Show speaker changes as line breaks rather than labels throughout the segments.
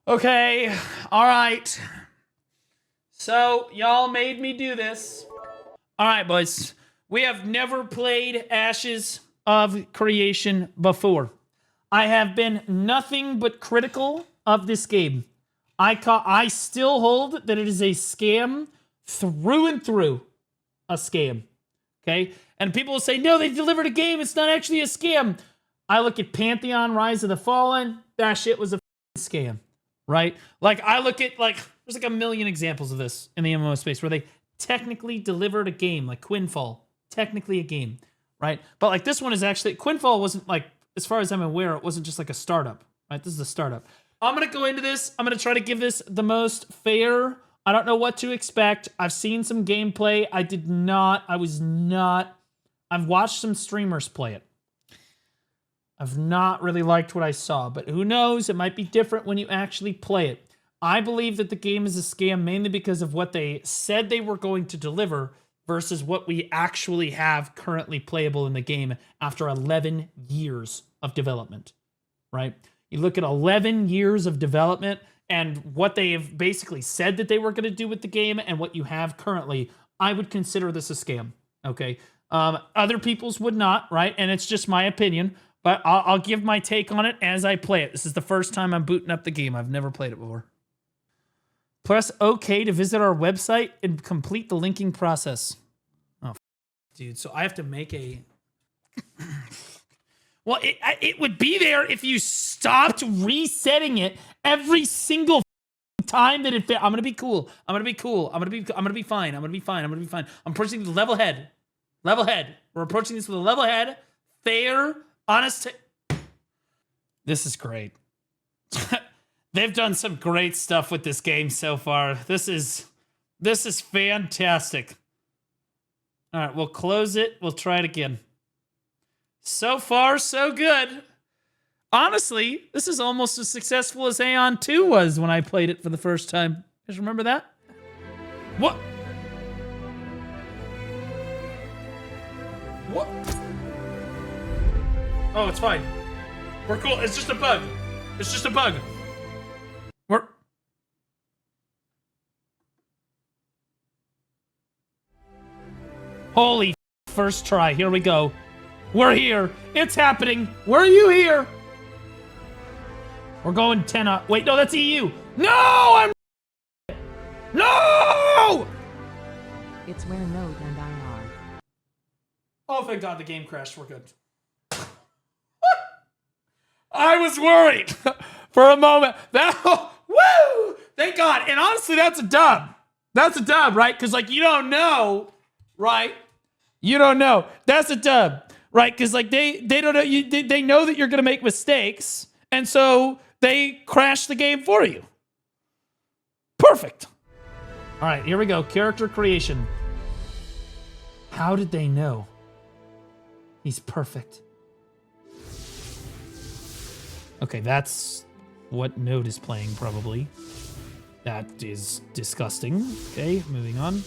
Okay, all right. So, y'all made me do this. All right, boys. We have never played Ashes of Creation before. I have been nothing but critical of this game. I still hold that it is a scam through and through. A scam. Okay? And people will say, no, they delivered a game. It's not actually a scam. I look at Pantheon, Rise of the Fallen. That shit was a scam. Right? Like, I look at, like, there's like a million examples of this in the MMO space where they technically delivered a game, like Quinfall. Technically a game. Right? But, like, this one is actually, Quinfall wasn't, like, as far as I'm aware, it wasn't just like a startup. Right? This is a startup. I'm going to go into this. I'm going to try to give this the most fair. I don't know what to expect. I've seen some gameplay. I've watched some streamers play it. I've not really liked what I saw, but who knows? It might be different when you actually play it. I believe that the game is a scam mainly because of what they said they were going to deliver versus what we actually have currently playable in the game after 11 years of development, right? You look at 11 years of development and what they have basically said that they were going to do with the game and what you have currently, I would consider this a scam, okay? Other people's would not, right? And it's just my opinion. But I'll give my take on it as I play it. This is the first time I'm booting up the game. I've never played it before. Press OK to visit our website and complete the linking process. Oh, dude. So I have to make a... Well, it would be there if you stopped resetting it every single time that it... I'm going to be cool. I'm going to be cool. I'm going to be fine. I'm going to be fine. I'm going to be fine. I'm approaching the level head. Level head. We're approaching this with a level head. Fair... Honest, this is great. They've done some great stuff with this game so far. This is fantastic. All right, we'll close it. We'll try it again. So far, so good. Honestly, this is almost as successful as Aeon 2 was when I played it for the first time. You guys remember that? What? What? Oh, it's fine. We're cool. It's just a bug. It's just a bug. We're... Holy first try. Here we go. We're here. It's happening. Were you here? We're going 10 up. Wait, no, that's EU. No, I'm... No!
It's where Node and I are.
Oh, thank God the game crashed. We're good. I was worried for a moment. Woo! Thank God. And honestly, that's a dub. That's a dub, right? Because, like, you don't know, right? You don't know. That's a dub, right? Because, like, they don't know. They know that you're going to make mistakes. And so they crash the game for you. Perfect. All right, here we go. Character creation. How did they know? He's perfect. Okay, that's what Node is playing, probably. That is disgusting. Okay, moving on.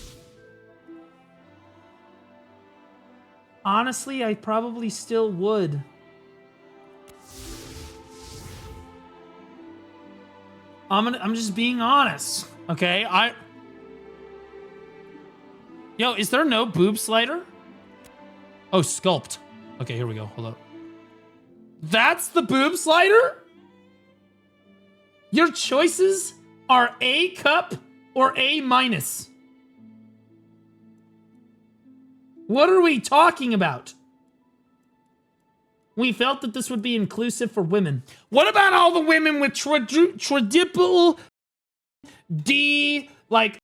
Honestly, I probably still would. I'm just being honest, okay? Yo, is there no boob slider? Oh, sculpt. Okay, here we go. Hold up. That's the boob slider? Your choices are A cup or A minus. What are we talking about? We felt that this would be inclusive for women. What about all the women with triple D, like,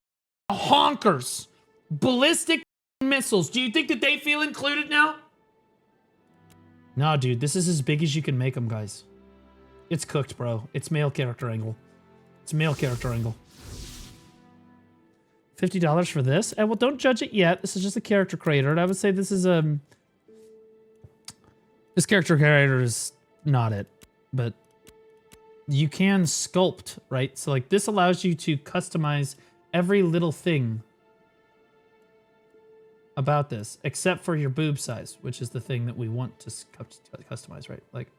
honkers, ballistic missiles? Do you think that they feel included now? Nah, dude, this is as big as you can make them, guys. It's cooked, bro. It's male character angle. It's male character angle. $50 for this? Well, don't judge it yet. This is just a character creator, and I would say this is this character creator is not it, but you can sculpt, right? So, like, this allows you to customize every little thing about this, except for your boob size, which is the thing that we want to customize, right? Like,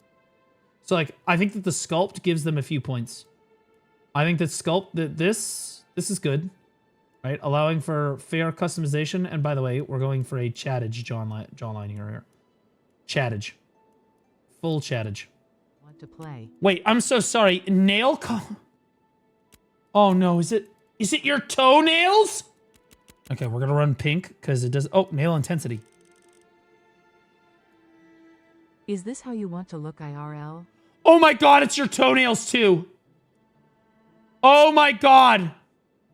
so, like, I think that the sculpt gives them a few points. I think that this is good, right? Allowing for fair customization. And by the way, we're going for a chattage jawline here. Chattage. Full chattage.
Want to play?
Wait, I'm so sorry. Oh no, is it your toenails? Okay, we're gonna run pink because it does. Oh, nail intensity.
Is this how you want to look IRL?
Oh my god, it's your toenails too. Oh my god.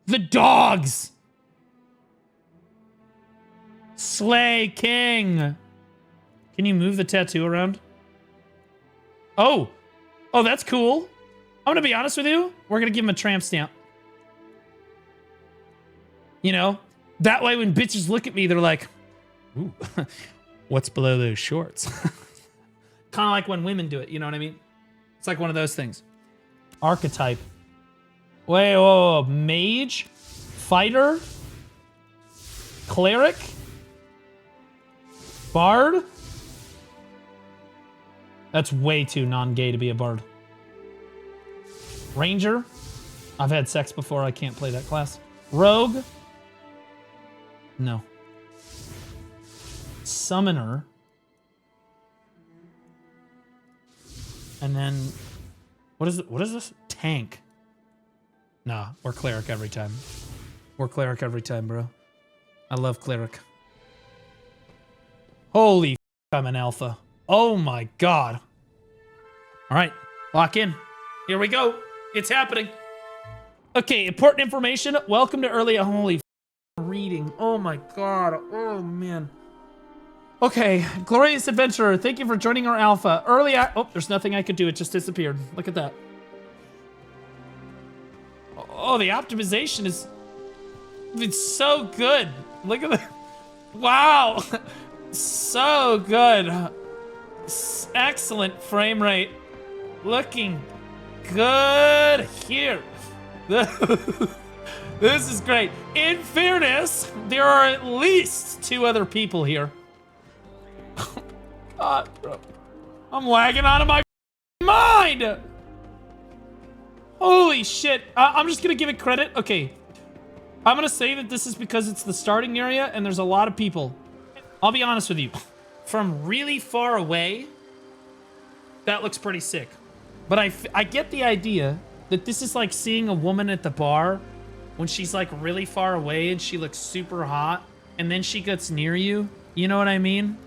The dogs. Slay King. Can you move the tattoo around? Oh. Oh, that's cool. I'm gonna be honest with you. We're gonna give him a tramp stamp. You know? That way when bitches look at me, they're like, ooh, what's below those shorts? Kind of like when women do it, you know what I mean? It's like one of those things. Archetype. Wait, whoa, mage? Fighter? Cleric? Bard? That's way too non-gay to be a bard. Ranger? I've had sex before, I can't play that class. Rogue? No. Summoner? And then, what is this? Tank. Nah, we're cleric every time. We're cleric every time, bro. I love cleric. Holy f***, I'm an alpha. Oh my god. All right, lock in. Here we go. It's happening. Okay, important information. Welcome to early. Holy f***, reading. Oh my god. Oh man. Okay, Glorious Adventurer, thank you for joining our alpha. Oh, there's nothing I could do. It just disappeared. Look at that. Oh, the optimization is... It's so good. Look at that. Wow. So good. Excellent frame rate. Looking good here. This is great. In fairness, there are at least 2 other people here. God, bro. I'm lagging out of my mind. Holy shit. I'm just gonna give it credit. Okay. I'm gonna say that this is because it's the starting area and there's a lot of people. I'll be honest with you. From really far away, that looks pretty sick. But I get the idea that this is like seeing a woman at the bar when she's like really far away and she looks super hot and then she gets near you. You know what I mean?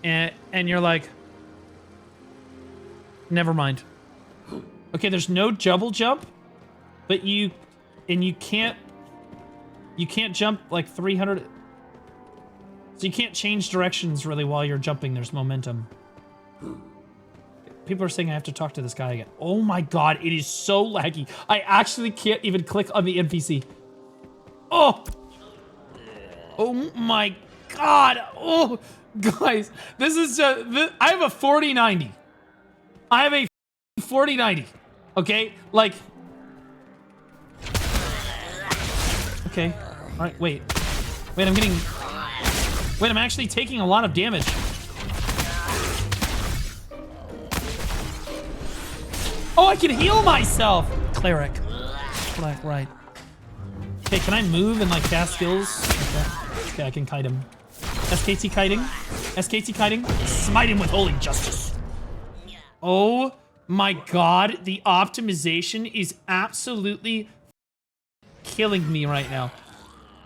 And you're like, never mind. Okay, there's no double jump, but you can't jump like 300. So you can't change directions really while you're jumping. There's momentum. People are saying I have to talk to this guy again. Oh my god, it is so laggy. I actually can't even click on the NPC. Oh! Oh my god! Oh, guys, this is just... I have a 4090. I have a 4090. Okay? Like... Okay. Alright, wait. Wait, I'm actually taking a lot of damage. Oh, I can heal myself! Cleric. Right. Okay, can I move and like cast skills? Okay, I can kite him. SKT kiting. SKT kiting. Smite him with holy justice. Oh my god, the optimization is absolutely killing me right now.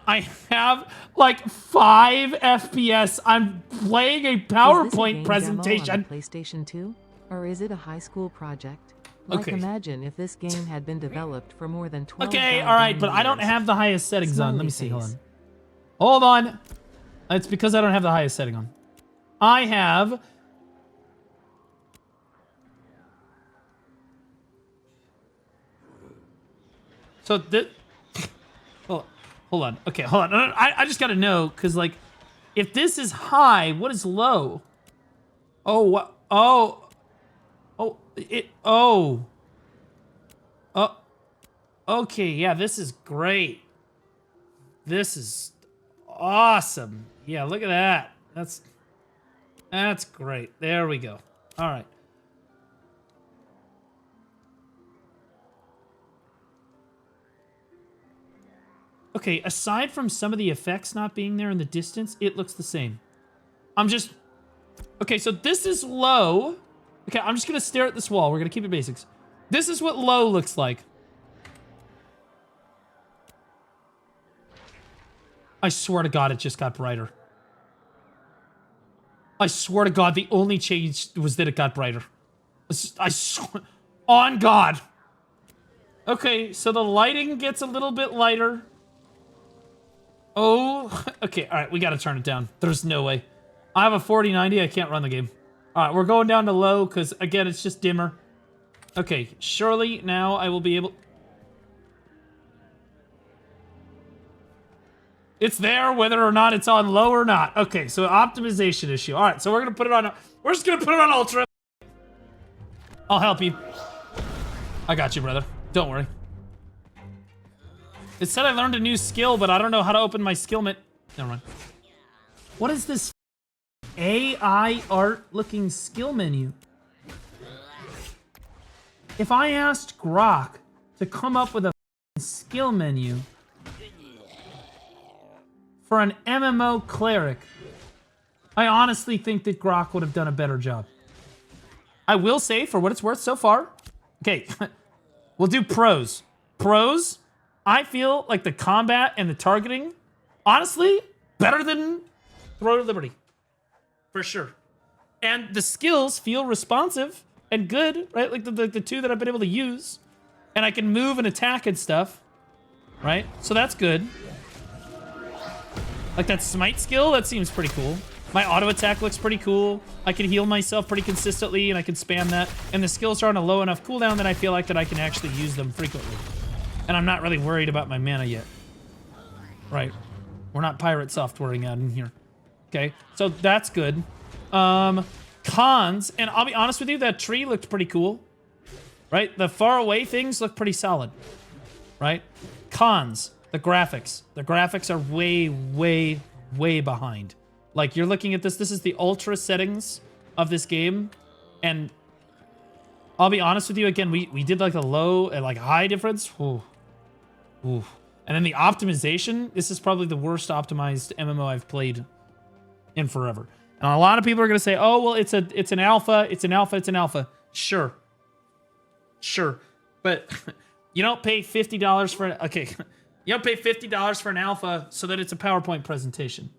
I have like 5 FPS. I'm playing a PowerPoint presentation.
On PlayStation 2? Or is it a high school project? Like,
okay.
Imagine if this game had been developed for more than 12
Okay, alright, but I don't have the highest settings on. Let me see, hold on. Hold on. It's because I don't have the highest setting on. I have... So this... Oh, hold on. Okay, hold on. I just gotta know, because, like, if this is high, what is low? Oh, what? Oh... Oh, oh. Oh. Okay, yeah, this is great. This is awesome. Yeah, look at that. That's great. There we go. All right. Okay, aside from some of the effects not being there in the distance, it looks the same. I'm just... Okay, so this is low. Okay, I'm just gonna stare at this wall. We're gonna keep it basics. This is what low looks like. I swear to God, it just got brighter. I swear to God, the only change was that it got brighter. I swear... On God. Okay, so the lighting gets a little bit lighter. Oh, okay, all right, we gotta turn it down. There's no way. I have a 4090, I can't run the game. All right, we're going down to low, because, again, it's just dimmer. Okay, surely now I will be able... It's there, whether or not it's on low or not. Okay, so optimization issue. All right, so we're gonna put it on... We're just gonna put it on ultra. I'll help you. I got you, brother. Don't worry. It said I learned a new skill, but I don't know how to open my skill Never mind. What is this AI art looking skill menu? If I asked Grok to come up with a skill menu for an MMO cleric, I honestly think that Grok would have done a better job. I will say, for what it's worth so far, okay, we'll do pros. Pros, I feel like the combat and the targeting, honestly, better than Throw to Liberty. For sure. And the skills feel responsive and good, right? Like the two that I've been able to use. And I can move and attack and stuff, right? So that's good. Like that smite skill, that seems pretty cool. My auto attack looks pretty cool. I can heal myself pretty consistently and I can spam that. And the skills are on a low enough cooldown that I feel like that I can actually use them frequently. And I'm not really worried about my mana yet. Right. We're not pirate softwaring out in here. Okay, so that's good. Cons, and I'll be honest with you, that tree looked pretty cool. Right? The far away things look pretty solid. Right? Cons, the graphics. The graphics are way, way, way behind. Like, you're looking at this is the ultra settings of this game. And I'll be honest with you, again, we did like a low and like high difference. Ooh. Ooh. And then the optimization, this is probably the worst optimized MMO I've played in forever. And a lot of people are gonna say, oh, well, it's an alpha, it's an alpha, it's an alpha. Sure. Sure. But you don't pay $50 for you don't pay $50 for an alpha so that it's a PowerPoint presentation.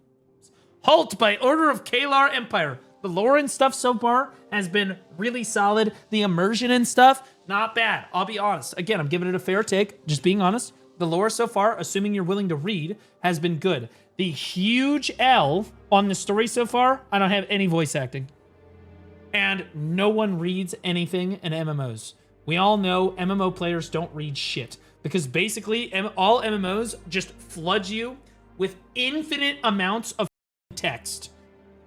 Halt by order of Kalar Empire. The lore and stuff so far has been really solid. The immersion and stuff, not bad. I'll be honest. Again, I'm giving it a fair take, just being honest. The lore so far, assuming you're willing to read, has been good. The huge L on the story so far, I don't have any voice acting. And no one reads anything in MMOs. We all know MMO players don't read shit. Because basically, all MMOs just flood you with infinite amounts of text.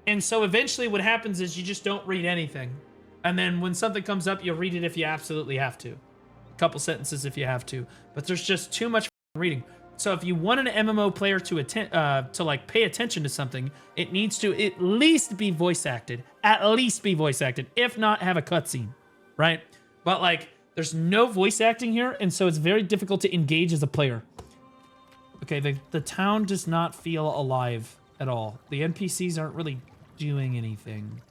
And so eventually what happens is you just don't read anything. And then when something comes up, you'll read it if you absolutely have to. A couple sentences if you have to. But there's just too much reading. So if you want an MMO player to like pay attention to something, it needs to at least be voice acted. At least be voice acted. If not, have a cutscene, right? But like, there's no voice acting here, and so it's very difficult to engage as a player. Okay, the town does not feel alive at all. The NPCs aren't really doing anything.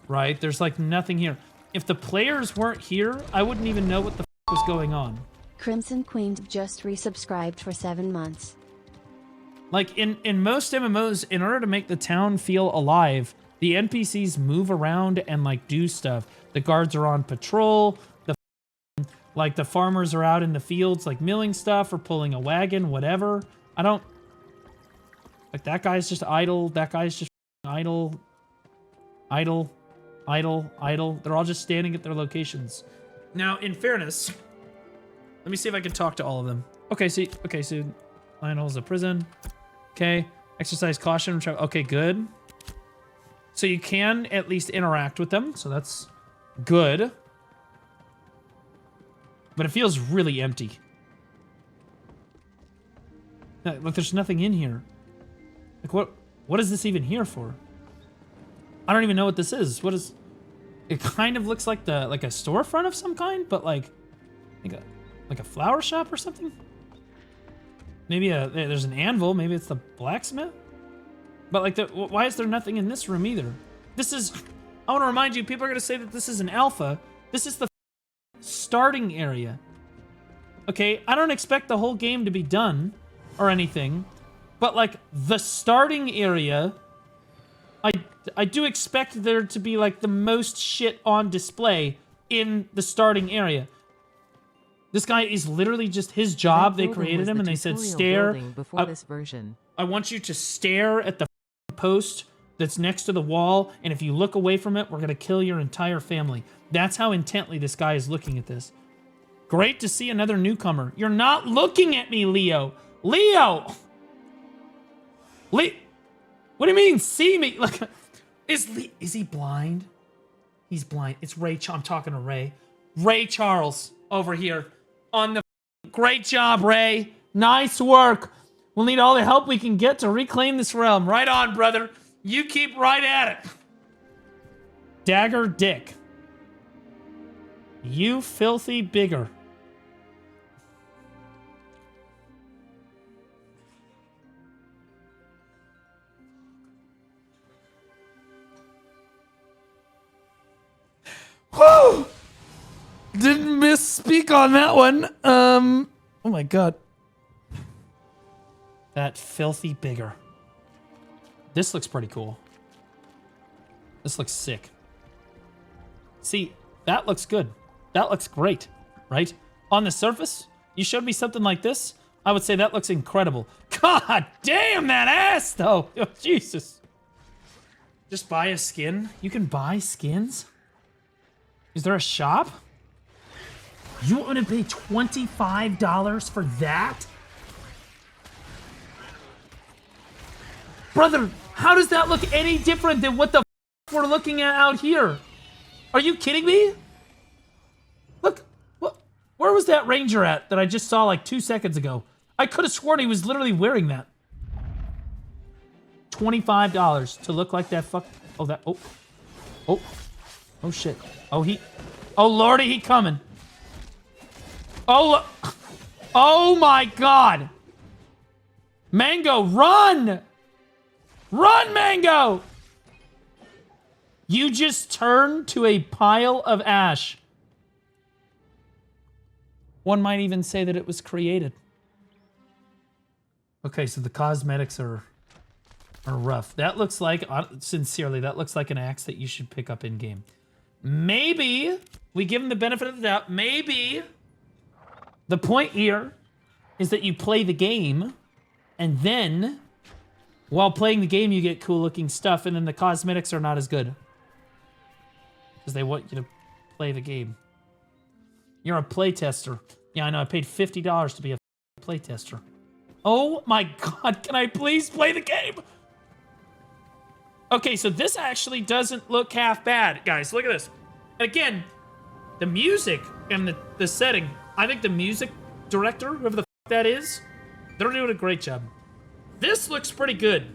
Right? There's like nothing here. If the players weren't here, I wouldn't even know what the f was going on.
Crimson Queen just resubscribed for 7 months.
Like in most MMOs, in order to make the town feel alive, the NPCs move around and like do stuff. The guards are on patrol. The farmers are out in the fields like milling stuff or pulling a wagon, whatever. I don't... Like that guy's just idle. That guy's just idle. Idle. Idle. Idle. They're all just standing at their locations. Now, in fairness, let me see if I can talk to all of them. Okay, so Lionel's a prison. Okay. Exercise caution. Okay, good. So you can at least interact with them, so that's good. But it feels really empty. Like there's nothing in here. Like what is this even here for? I don't even know what this is. What is... It kind of looks like a storefront of some kind, but like Like a flower shop or something? Maybe there's an anvil. Maybe it's the blacksmith. But like, why is there nothing in this room either? This is, I want to remind you, people are going to say that this is an alpha. This is the starting area. Okay, I don't expect the whole game to be done or anything. But like, the starting area, I do expect there to be like the most shit on display in the starting area. This guy is literally just his job. They created him and they said stare.
Before this version.
I want you to stare at the post that's next to the wall, and if you look away from it, we're gonna kill your entire family. That's how intently this guy is looking at this. Great to see another newcomer. You're not looking at me, Leo. Leo! What do you mean, see me? Like, is he blind? He's blind. It's Ray. I'm talking to Ray. Ray Charles over here on the. Great job, Ray. Nice work. We'll need all the help we can get to reclaim this realm. Right on, brother. You keep right at it. Dagger Dick. You filthy bigger. Whoa! Didn't misspeak on that one. Oh my god. That filthy bigger. This looks pretty cool. This looks sick. See, that looks good. That looks great, right? On the surface, you showed me something like this, I would say that looks incredible. God damn that ass, though. Oh, Jesus. Just buy a skin? You can buy skins? Is there a shop? You want me to pay $25 for that? Brother, how does that look any different than what the f we're looking at out here? Are you kidding me? Look, where was that ranger at that I just saw like 2 seconds ago? I could have sworn he was literally wearing that. $25 to look like that fuck. Oh shit. Oh lordy, he coming. Oh my god. Mango, run! Run, Mango! You just turned to a pile of ash. One might even say that it was created. Okay, so the cosmetics are rough. That looks like, sincerely, that looks like an axe that you should pick up in-game. Maybe we give him the benefit of the doubt. Maybe the point here is that you play the game, and then while playing the game, you get cool-looking stuff, and then the cosmetics are not as good. Because they want you to play the game. You're a playtester. Yeah, I know. I paid $50 to be a playtester. Oh my god, can I please play the game? Okay, so this actually doesn't look half bad. Guys, look at this. Again, the music and the setting. I think the music director, whoever the f that is, they're doing a great job. This looks pretty good.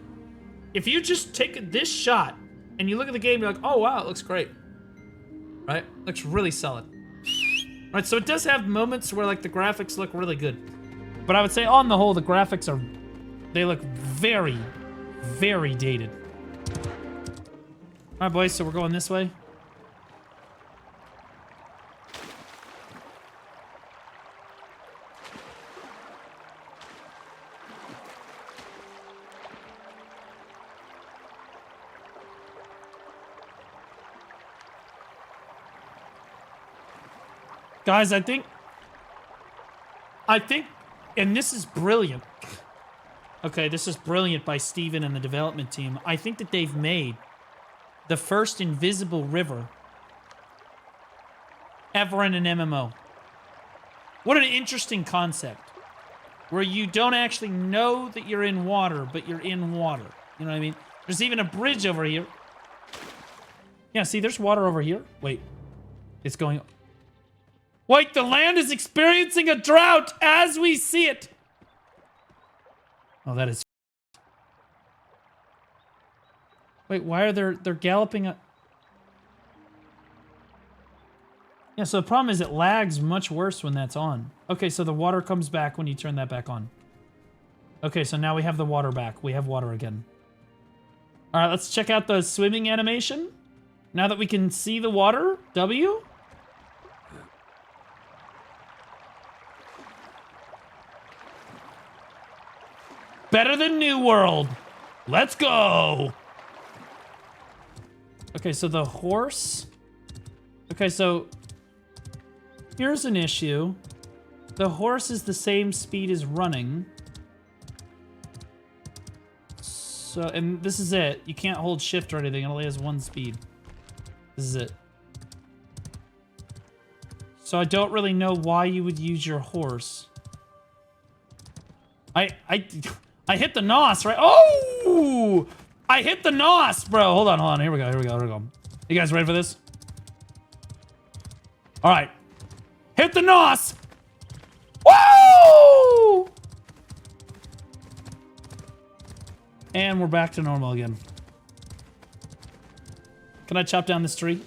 If you just take this shot and you look at the game, you're like, oh wow, it looks great. Right? Looks really solid. Right, so it does have moments where like the graphics look really good. But I would say on the whole, the graphics they look very, very dated. All right, boys, so we're going this way. Guys, I think, and this is brilliant. Okay, this is brilliant by Steven and the development team. I think that they've made the first invisible river ever in an MMO. What an interesting concept. Where you don't actually know that you're in water, but you're in water. You know what I mean? There's even a bridge over here. Yeah, see, there's water over here. Wait. It's going... Wait, the land is experiencing a drought as we see it. Oh, that is... Wait, why are they're galloping up? Yeah, so the problem is it lags much worse when that's on. Okay, so the water comes back when you turn that back on. Okay, so now we have the water back. We have water again. All right, let's check out the swimming animation. Now that we can see the water, W. Better than New World. Let's go. Okay, so the horse. Okay, so here's an issue. The horse is the same speed as running. So, and this is it. You can't hold shift or anything. It only has one speed. This is it. So I don't really know why you would use your horse. I hit the NOS, right? Oh! I hit the NOS, bro. Hold on. Here we go. You guys ready for this? All right. Hit the NOS! Woo! And we're back to normal again. Can I chop down this tree?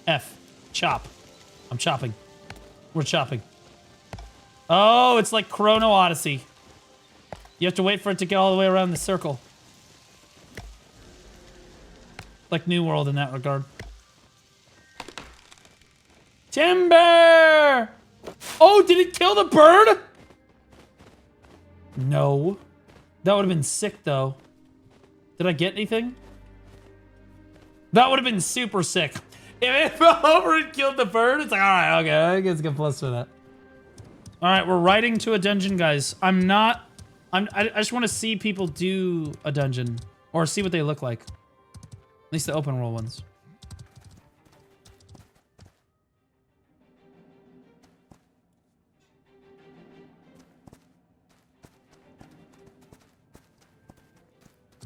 F. Chop. I'm chopping. We're chopping. Oh, it's like Chrono Odyssey. You have to wait for it to get all the way around the circle. Like New World in that regard. Timber! Oh, did it kill the bird? No. That would have been sick, though. Did I get anything? That would have been super sick. If it fell over and killed the bird, it's like, all right, okay, I guess get plus for that. All right, we're riding to a dungeon, guys. I just want to see people do a dungeon or see what they look like. At least the open world ones.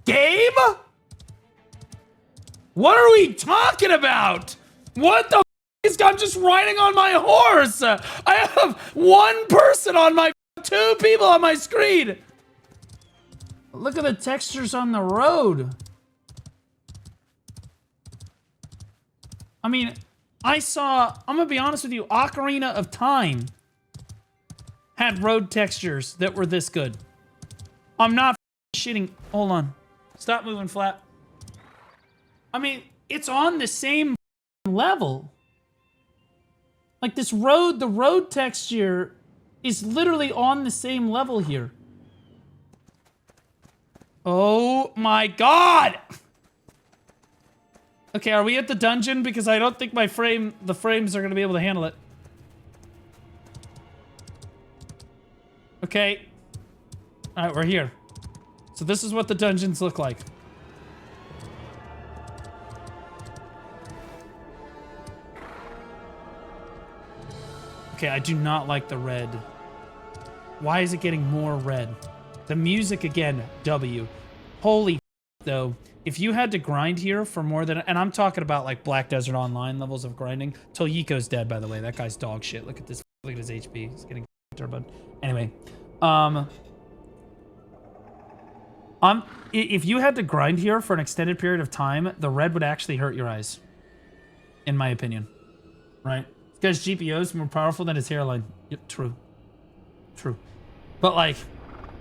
Game? What are we talking about? What the f is I'm just riding on my horse? I have one person on my 2 people on my screen. Look at the textures on the road. I mean, I'm gonna be honest with you, Ocarina of Time had road textures that were this good. I'm not shitting. Hold on. Stop moving, Flat. I mean, it's on the same level. Like this road, the road texture is literally on the same level here. Oh my god! Okay, are we at the dungeon? Because I don't think the frames are gonna be able to handle it. Okay. Alright, we're here. So this is what the dungeons look like. Okay, I do not like the red. Why is it getting more red? The music again, W. Holy though. If you had to grind here for more than, and I'm talking about like Black Desert Online levels of grinding. Toyiko's dead, by the way. That guy's dog shit. Look at this. Look at his HP. He's getting turbo. Anyway, if you had to grind here for an extended period of time, the red would actually hurt your eyes, in my opinion. Right? This guy's GPO is more powerful than his hairline. Yep, true. True. But like,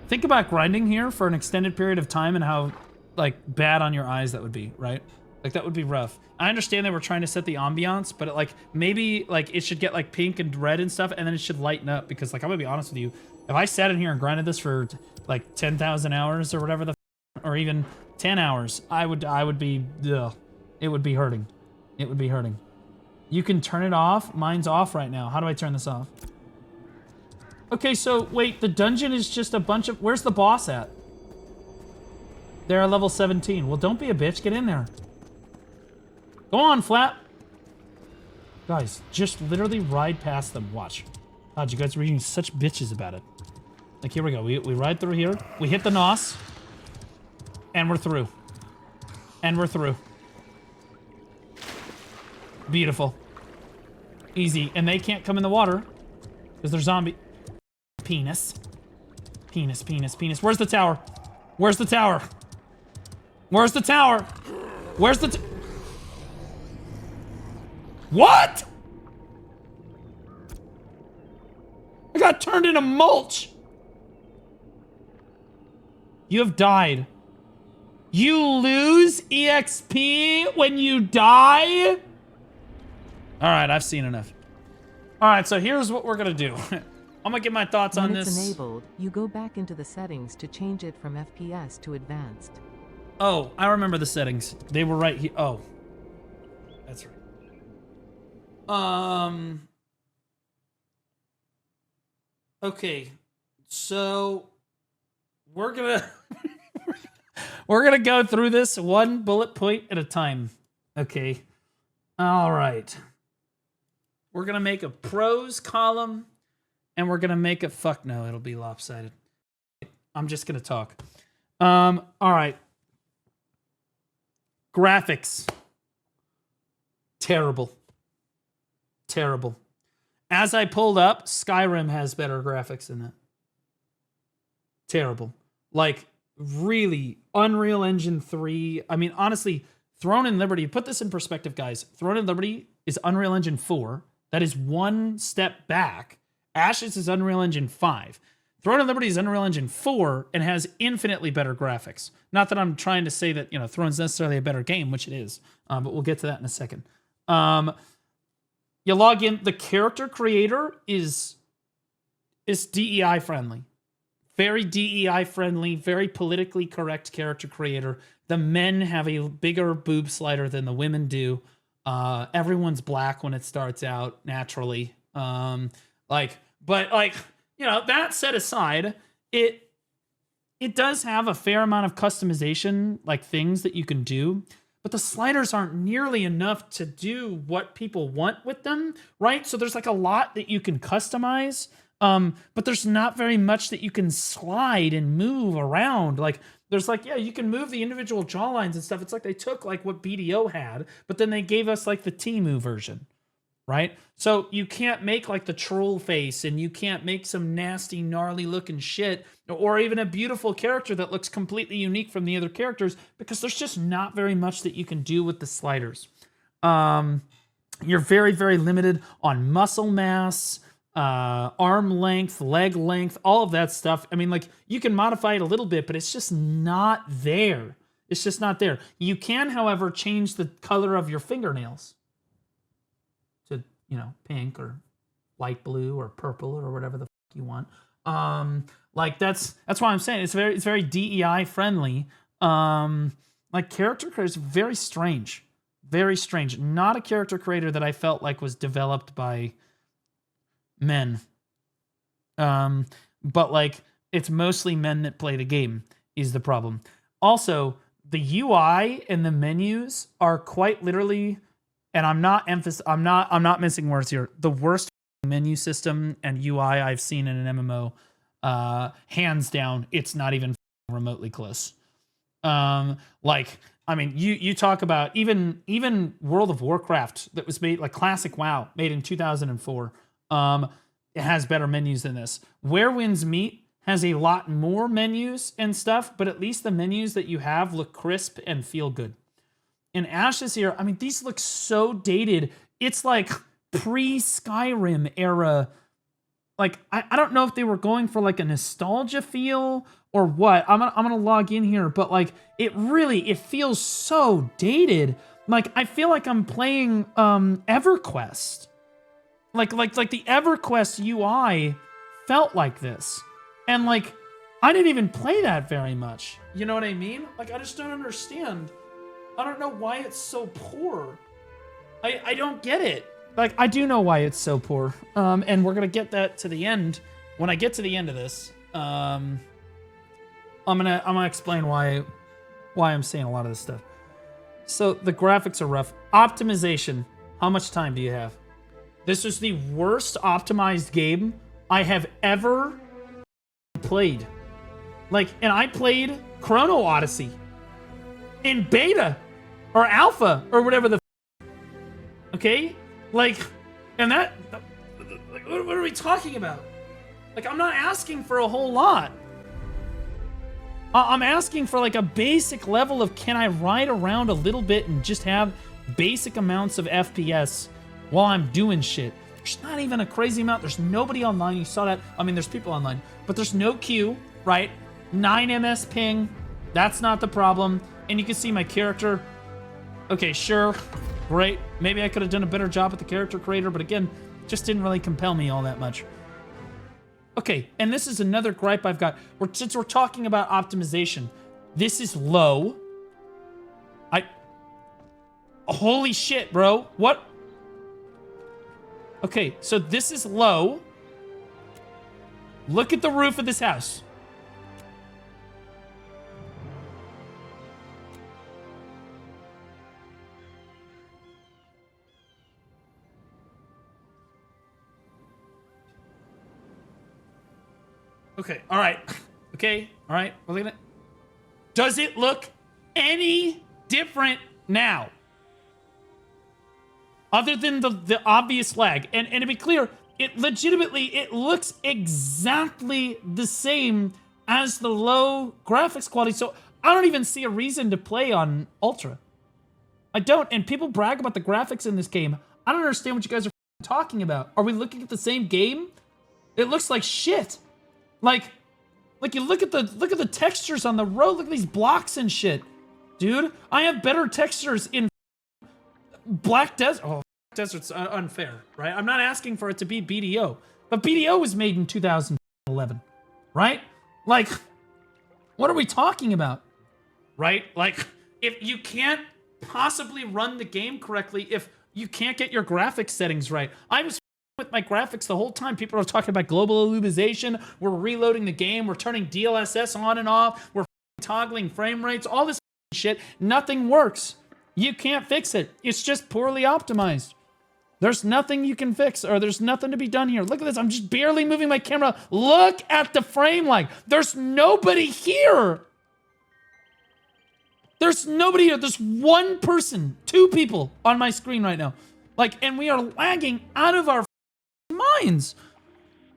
think about grinding here for an extended period of time and how like bad on your eyes that would be, right? Like that would be rough. I understand they were trying to set the ambiance, but like maybe like it should get like pink and red and stuff, and then it should lighten up, because like I'm gonna be honest with you, if I sat in here and grinded this for like 10,000 hours or whatever or even 10 hours, I would be, ugh, it would be hurting. It would be hurting. You can turn it off. Mine's off right now. How do I turn this off? Okay, so wait, the dungeon is just a bunch of, where's the boss at? They're at level 17. Well, don't be a bitch. Get in there. Go on, Flap. Guys, just literally ride past them. Watch. God, you guys are being such bitches about it. Like, here we go. We ride through here. We hit the NOS. And we're through. And we're through. Beautiful. Easy. And they can't come in the water because they're zombie. Penis. Penis, penis, penis. Where's the tower? Where's the tower? Where's the tower? Where's the What? got turned into mulch. You have died. You lose EXP when you die? All right, I've seen enough. All right, so here's what we're gonna do. I'm gonna get my thoughts on
When it's
this.
enabled, you go back into the settings to change it from FPS to advanced.
Oh, I remember the settings. They were right here. Oh, that's right. Okay, so we're gonna we're gonna go through this one bullet point at a time. Okay. All right. We're gonna make a pros column, and we're gonna make a fuck no. It'll be lopsided. I'm just gonna talk. All right. Graphics. Terrible. Terrible. As I pulled up, Skyrim has better graphics than that. Terrible. Like, really, Unreal Engine 3. I mean, honestly, Throne and Liberty, put this in perspective, guys. Throne and Liberty is Unreal Engine 4. That is one step back. Ashes is Unreal Engine 5. Throne and Liberty is Unreal Engine 4 and has infinitely better graphics. Not that I'm trying to say that, you know, Throne's necessarily a better game, which it is, but we'll get to that in a second. You log in. The character creator is DEI friendly. Very DEI friendly, very politically correct character creator. The men have a bigger boob slider than the women do. Everyone's black when it starts out naturally. But you know, that set aside, it does have a fair amount of customization, like things that you can do, but the sliders aren't nearly enough to do what people want with them, right? So there's like a lot that you can customize, but there's not very much that you can slide and move around. Like there's like, yeah, you can move the individual jawlines and stuff. It's like they took like what BDO had, but then they gave us like the Temu version. Right? So you can't make like the troll face, and you can't make some nasty, gnarly looking shit, or even a beautiful character that looks completely unique from the other characters, because there's just not very much that you can do with the sliders. You're very, very limited on muscle mass, arm length, leg length, all of that stuff. I mean, like, you can modify it a little bit, but it's just not there. It's just not there. You can, however, change the color of your fingernails. You know, pink or light blue or purple or whatever the fuck you want. Like that's why I'm saying it's very DEI friendly. Like character creator is very strange. Not a character creator that I felt like was developed by men. But like it's mostly men that play the game is the problem. Also, the UI and the menus are quite literally, and I'm not missing words here, the worst menu system and UI I've seen in an MMO. Hands down, it's not even remotely close. Like, I mean, you talk about even World of Warcraft that was made, like classic WoW, made in 2004. It has better menus than this. Where Winds Meet has a lot more menus and stuff, but at least the menus that you have look crisp and feel good. In Ashes here, I mean, these look so dated. It's like pre-Skyrim era. Like, I don't know if they were going for like a nostalgia feel or what. I'm gonna log in here, but like it feels so dated. Like I feel like I'm playing EverQuest. Like the EverQuest UI felt like this. And like I didn't even play that very much. You know what I mean? Like I just don't understand. I don't know why it's so poor. I don't get it. Like, I do know why it's so poor. And we're going to get that to the end. When I get to the end of this, I'm gonna explain why I'm saying a lot of this stuff. So the graphics are rough. Optimization. How much time do you have? This is the worst optimized game I have ever played. Like, and I played Chrono Odyssey in beta or alpha or whatever the okay? Like, and that, like, what are we talking about? Like, I'm not asking for a whole lot. I'm asking for like a basic level of, can I ride around a little bit and just have basic amounts of FPS while I'm doing shit? There's not even a crazy amount. There's nobody online. You saw that. I mean, there's people online, but there's no queue, right? 9 ms ping. That's not the problem. And you can see my character. Okay, sure. Great. Maybe I could have done a better job with the character creator, but again, just didn't really compel me all that much. Okay, and this is another gripe I've got. Since we're talking about optimization, this is low. Holy shit, bro. What? Okay, so this is low. Look at the roof of this house. Okay, all right. Okay, all right. We're looking at. Does it look any different now? Other than the obvious lag. And to be clear, it looks exactly the same as the low graphics quality. So I don't even see a reason to play on Ultra. I don't. And people brag about the graphics in this game. I don't understand what you guys are talking about. Are we looking at the same game? It looks like shit. Like you look at the textures on the road. Look at these blocks and shit. Dude, I have better textures in Black Desert. Oh, Desert's unfair, right? I'm not asking for it to be BDO, but BDO was made in 2011, right? Like, what are we talking about? Right? Like, if you can't possibly run the game correctly, if you can't get your graphics settings right. I was with my graphics the whole time. People are talking about global illumination. We're reloading the game. We're turning DLSS on and off. We're toggling frame rates. All this shit. Nothing works. You can't fix it. It's just poorly optimized. There's nothing you can fix, or there's nothing to be done here. Look at this. I'm just barely moving my camera. Look at the frame lag. There's nobody here. There's nobody here. There's one person, 2 people on my screen right now. Like, and we are lagging out of our minds.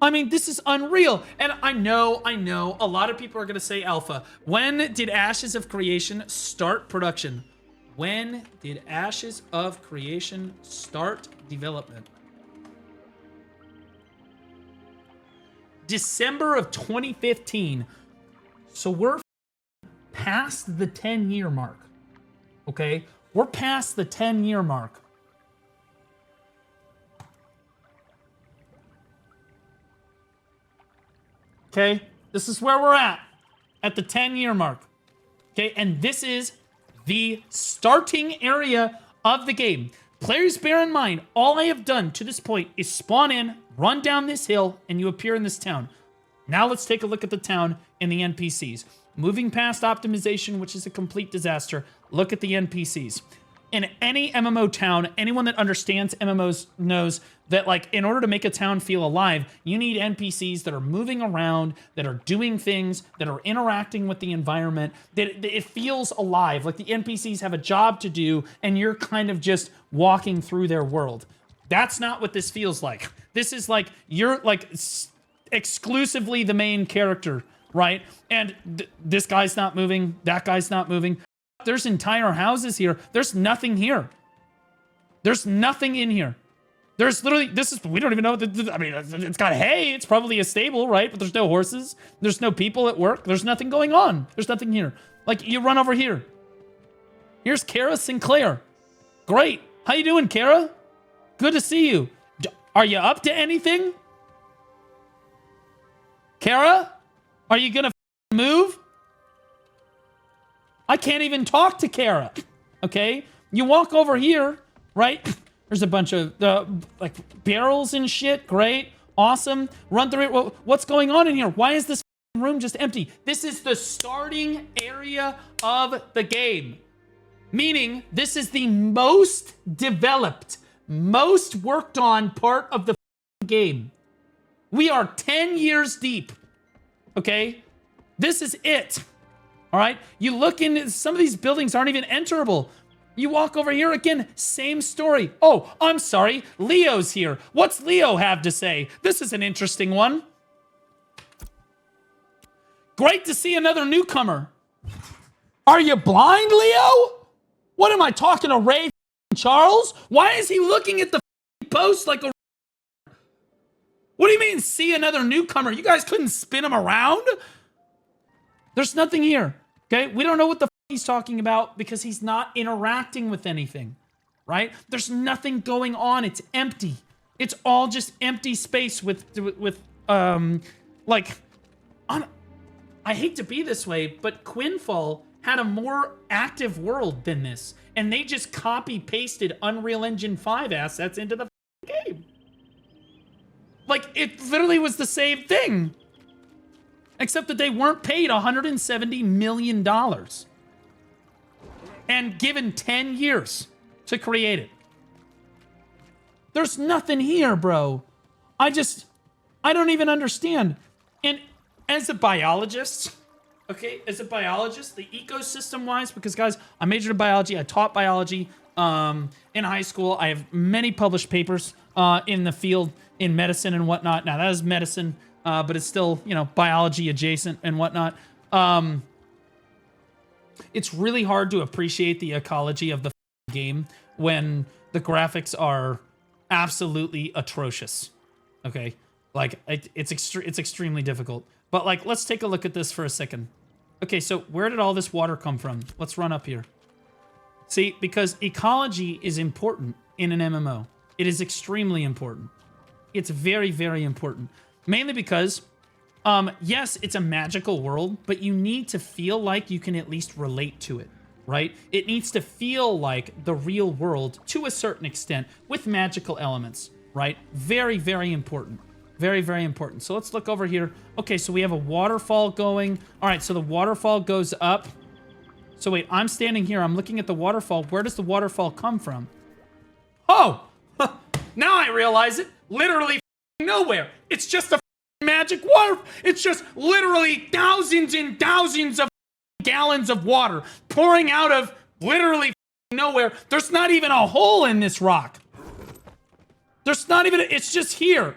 I mean, this is unreal. And I know, a lot of people are going to say alpha. When did Ashes of Creation start production? When did Ashes of Creation start development? December of 2015. So we're past the 10-year mark. Okay? We're past the 10-year mark. Okay? This is where we're at the 10-year mark. Okay? And this is the starting area of the game. Players, bear in mind, all I have done to this point is spawn in, run down this hill, and you appear in this town. Now let's take a look at the town and the NPCs. Moving past optimization, which is a complete disaster, look at the NPCs. In any MMO town, anyone that understands MMOs knows that, like, in order to make a town feel alive, you need NPCs that are moving around, that are doing things, that are interacting with the environment, that it feels alive. Like the NPCs have a job to do, and you're kind of just walking through their world. That's not what this feels like. This is like, you're like exclusively the main character, right? And this guy's not moving, that guy's not moving. There's entire houses here. There's nothing here. There's nothing in here. There's literally, we don't even know. I mean, it's got hay. It's probably a stable, right? But there's no horses. There's no people at work. There's nothing going on. There's nothing here. Like, you run over here. Here's Kara Sinclair. Great. How you doing, Kara? Good to see you. Are you up to anything? Kara? Are you gonna move? I can't even talk to Kara, okay? You walk over here, right? There's a bunch of like barrels and shit. Great, awesome. Run through it. What's going on in here? Why is this room just empty? This is the starting area of the game. Meaning, this is the most developed, most worked on part of the game. We are 10 years deep, okay? This is it. All right, you look in, some of these buildings aren't even enterable. You walk over here again, same story. Oh, I'm sorry, Leo's here. What's Leo have to say? This is an interesting one. Great to see another newcomer. Are you blind, Leo? What am I talking to Ray Charles? Why is he looking at the post like a What do you mean, see another newcomer? You guys couldn't spin him around? There's nothing here, okay? We don't know what the he's talking about because he's not interacting with anything, right? There's nothing going on. It's empty. It's all just empty space with like, I hate to be this way, but Quinfall had a more active world than this, and they just copy-pasted Unreal Engine 5 assets into the game. Like, it literally was the same thing, except that they weren't paid $170 million and given 10 years to create it. There's nothing here, bro. I don't even understand. And as a biologist, okay, the ecosystem-wise, because guys, I majored in biology, I taught biology in high school. I have many published papers in the field in medicine and whatnot. Now that is medicine, but it's still, you know, biology adjacent and whatnot. It's really hard to appreciate the ecology of the game when the graphics are absolutely atrocious. Okay, like it's extremely difficult. But like, let's take a look at this for a second. Okay, so where did all this water come from? Let's run up here. See, because ecology is important in an MMO. It is extremely important. It's very, very important. Mainly because, yes, it's a magical world, but you need to feel like you can at least relate to it, right? It needs to feel like the real world to a certain extent with magical elements, right? Very, very important. Very, very important. So let's look over here. Okay, so we have a waterfall going. All right, so the waterfall goes up. So wait, I'm standing here. I'm looking at the waterfall. Where does the waterfall come from? Oh, now I realize it. Literally nowhere. It's just a magic water. It's just literally thousands and thousands of gallons of water pouring out of literally nowhere. There's not even a hole in this rock. There's not even, it's just here.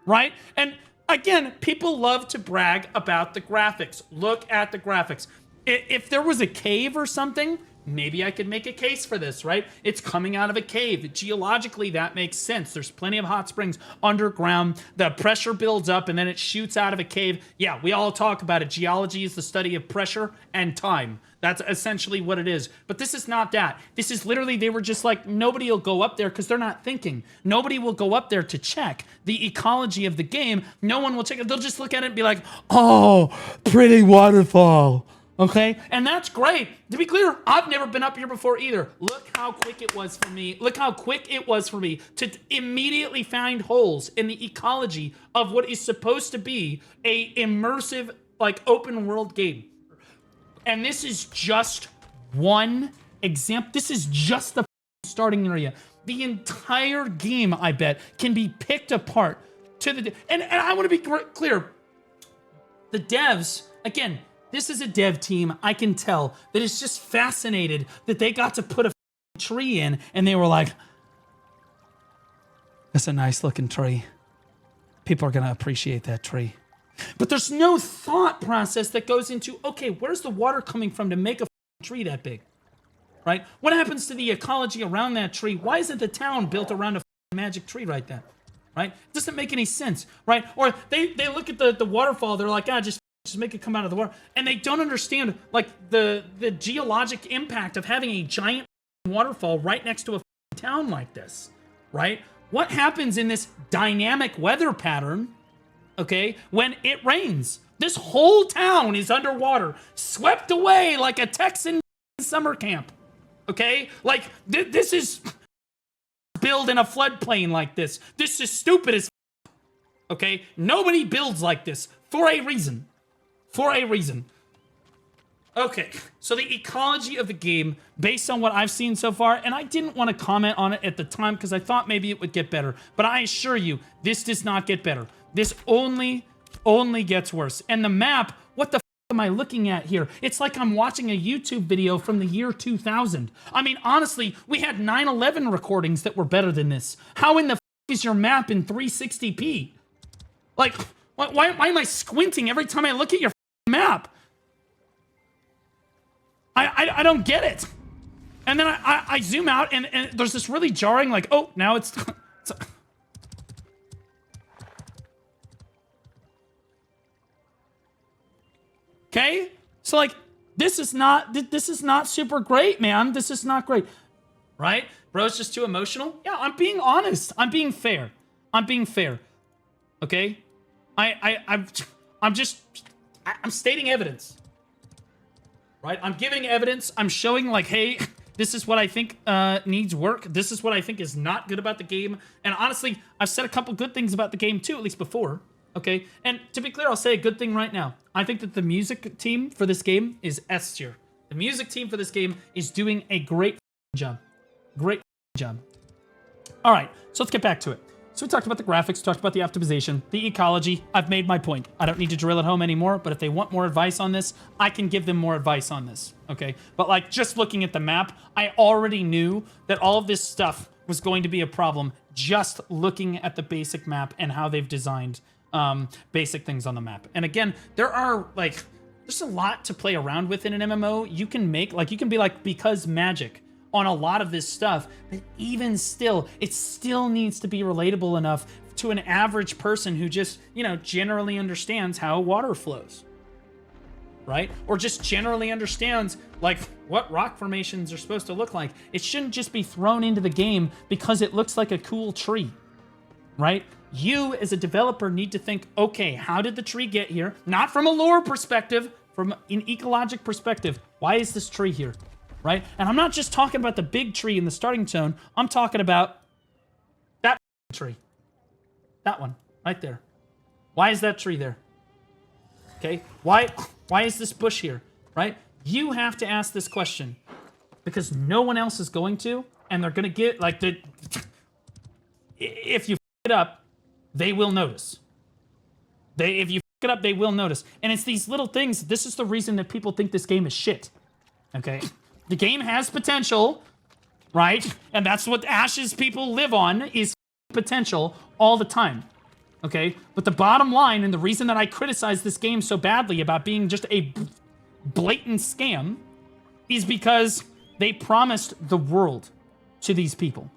Right? And again, people love to brag about the graphics. Look at the graphics. If there was a cave or something, maybe I could make a case for this, right? It's coming out of a cave. Geologically, that makes sense. There's plenty of hot springs underground. The pressure builds up and then it shoots out of a cave. Yeah, we all talk about it. Geology is the study of pressure and time. That's essentially what it is. But this is not that. This is literally, they were just like, nobody will go up there because they're not thinking. Nobody will go up there to check the ecology of the game. No one will check it. They'll just look at it and be like, oh, pretty waterfall. Okay? And that's great. To be clear, I've never been up here before either. Look how quick it was for me. Look how quick it was for me to immediately find holes in the ecology of what is supposed to be a immersive, like, open world game. And this is just one example. This is just the starting area. The entire game, I bet, can be picked apart to the... And I want to be clear. The devs, again, this is a dev team, I can tell, that is just fascinated that they got to put a tree in, and they were like, that's a nice looking tree. People are going to appreciate that tree. But there's no thought process that goes into, okay, where's the water coming from to make a tree that big, right? What happens to the ecology around that tree? Why isn't the town built around a magic tree right there, right? It doesn't make any sense, right? Or they look at the waterfall, they're like, just make it come out of the water. And they don't understand, like, the geologic impact of having a giant waterfall right next to a town like this, right? What happens in this dynamic weather pattern, okay, when it rains? This whole town is underwater, swept away like a Texan summer camp, okay? Like, this is build in a floodplain like this. This is stupid as okay? Nobody builds like this for a reason. For a reason. Okay, so the ecology of the game, based on what I've seen so far, and I didn't want to comment on it at the time because I thought maybe it would get better, but I assure you, this does not get better. This only gets worse. And the map, what the am I looking at here? It's like I'm watching a YouTube video from the year 2000. I mean, honestly, we had 9/11 recordings that were better than this. How in the is your map in 360p? Like, why am I squinting every time I look at your map? I don't get it. And then I zoom out and there's this really jarring, like, oh, now it's Okay? So like, this is not super great, man. This is not great. Right? Bro's just too emotional? Yeah, I'm being honest. I'm being fair. I'm being fair. Okay? I'm stating evidence. Right? I'm giving evidence. I'm showing like, hey, this is what I think needs work. This is what I think is not good about the game. And honestly, I've said a couple good things about the game too, at least before. Okay? And to be clear, I'll say a good thing right now. I think that the music team for this game is S tier. The music team for this game is doing a great job. Great job. All right, so let's get back to it. So we talked about the graphics, talked about the optimization, the ecology. I've made my point. I don't need to drill it home anymore, but if they want more advice on this, I can give them more advice on this, okay? But like just looking at the map, I already knew that all of this stuff was going to be a problem just looking at the basic map and how they've designed basic things on the map. And again, there are like, there's a lot to play around with in an MMO. You can make, like, you can be like, because magic on a lot of this stuff, but even still, it still needs to be relatable enough to an average person who just, you know, generally understands how water flows, right? Or just generally understands, like, what rock formations are supposed to look like. It shouldn't just be thrown into the game because it looks like a cool tree, right? You, as a developer, need to think, okay, how did the tree get here? Not from a lore perspective, from an ecologic perspective. Why is this tree here? Right? And I'm not just talking about the big tree in the starting zone. I'm talking about that tree. That one, right there. Why is that tree there? Okay? Why is this bush here? Right? You have to ask this question because no one else is going to, and they're going to get, like, if you f it up, they will notice. If you f it up, they will notice. And it's these little things. This is the reason that people think this game is shit. Okay? The game has potential, right? And that's what Ash's people live on, is potential all the time. Okay? But the bottom line, and the reason that I criticize this game so badly about being just a blatant scam, is because they promised the world to these people.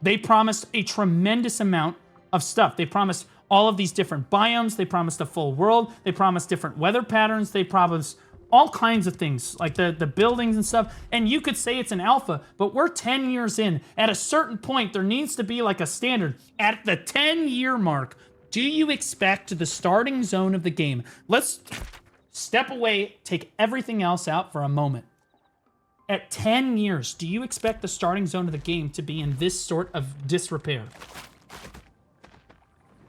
They promised a tremendous amount of stuff. They promised all of these different biomes. They promised a full world. They promised different weather patterns. They promised all kinds of things, like the buildings and stuff. And you could say it's an alpha, but we're 10 years in. At a certain point, there needs to be like a standard. At the 10-year mark, do you expect the starting zone of the game? Let's step away, take everything else out for a moment. At 10 years, do you expect the starting zone of the game to be in this sort of disrepair?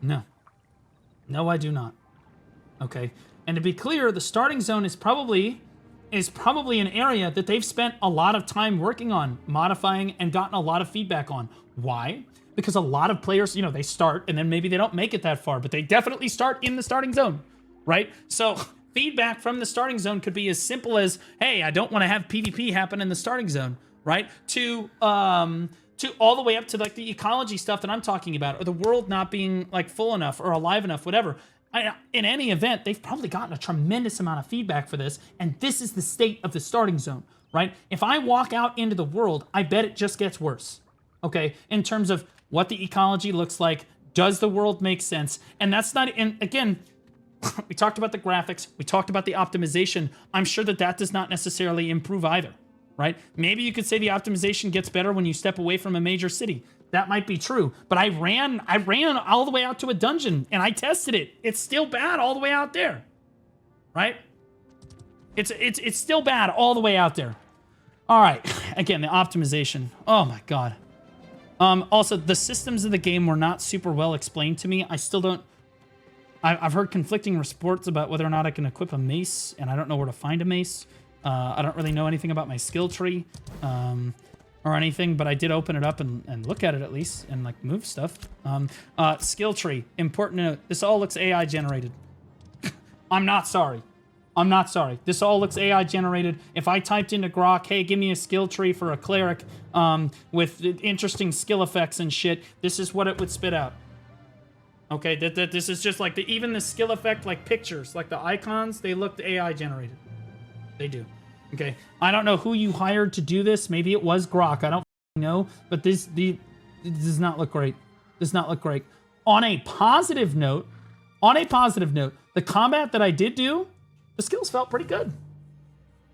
No. No, I do not. Okay. And to be clear, the starting zone is probably an area that they've spent a lot of time working on, modifying, and gotten a lot of feedback on. Why? Because a lot of players, you know, they start and then maybe they don't make it that far, but they definitely start in the starting zone, right? So feedback from the starting zone could be as simple as, hey, I don't want to have PvP happen in the starting zone, right? To all the way up to like the ecology stuff that I'm talking about, or the world not being like full enough or alive enough, whatever. In any event, they've probably gotten a tremendous amount of feedback for this, and this is the state of the starting zone, right? If I walk out into the world, I bet it just gets worse, okay? In terms of what the ecology looks like, does the world make sense? And that's not, and again, we talked about the graphics, we talked about the optimization. I'm sure that that does not necessarily improve either, right? Maybe you could say the optimization gets better when you step away from a major city. That might be true, but I ran all the way out to a dungeon and I tested it. It's still bad all the way out there, right? It's still bad all the way out there. All right, again, the optimization. Oh my God. Also, the systems of the game were not super well explained to me. I still don't, I've heard conflicting reports about whether or not I can equip a mace, and I don't know where to find a mace. I don't really know anything about my skill tree. Or anything, but I did open it up and look at it at least and like move stuff. Skill tree, important to note. This all looks AI generated. I'm not sorry. I'm not sorry. This all looks AI generated. If I typed into Grok, hey, give me a skill tree for a cleric with interesting skill effects and shit, this is what it would spit out. Okay, this is just like even the skill effect, like pictures, like the icons, they looked AI generated. They do. Okay, I don't know who you hired to do this. Maybe it was Grok. I don't know, but this does not look great. Does not look great. On a positive note, the combat that I did do the skills felt pretty good.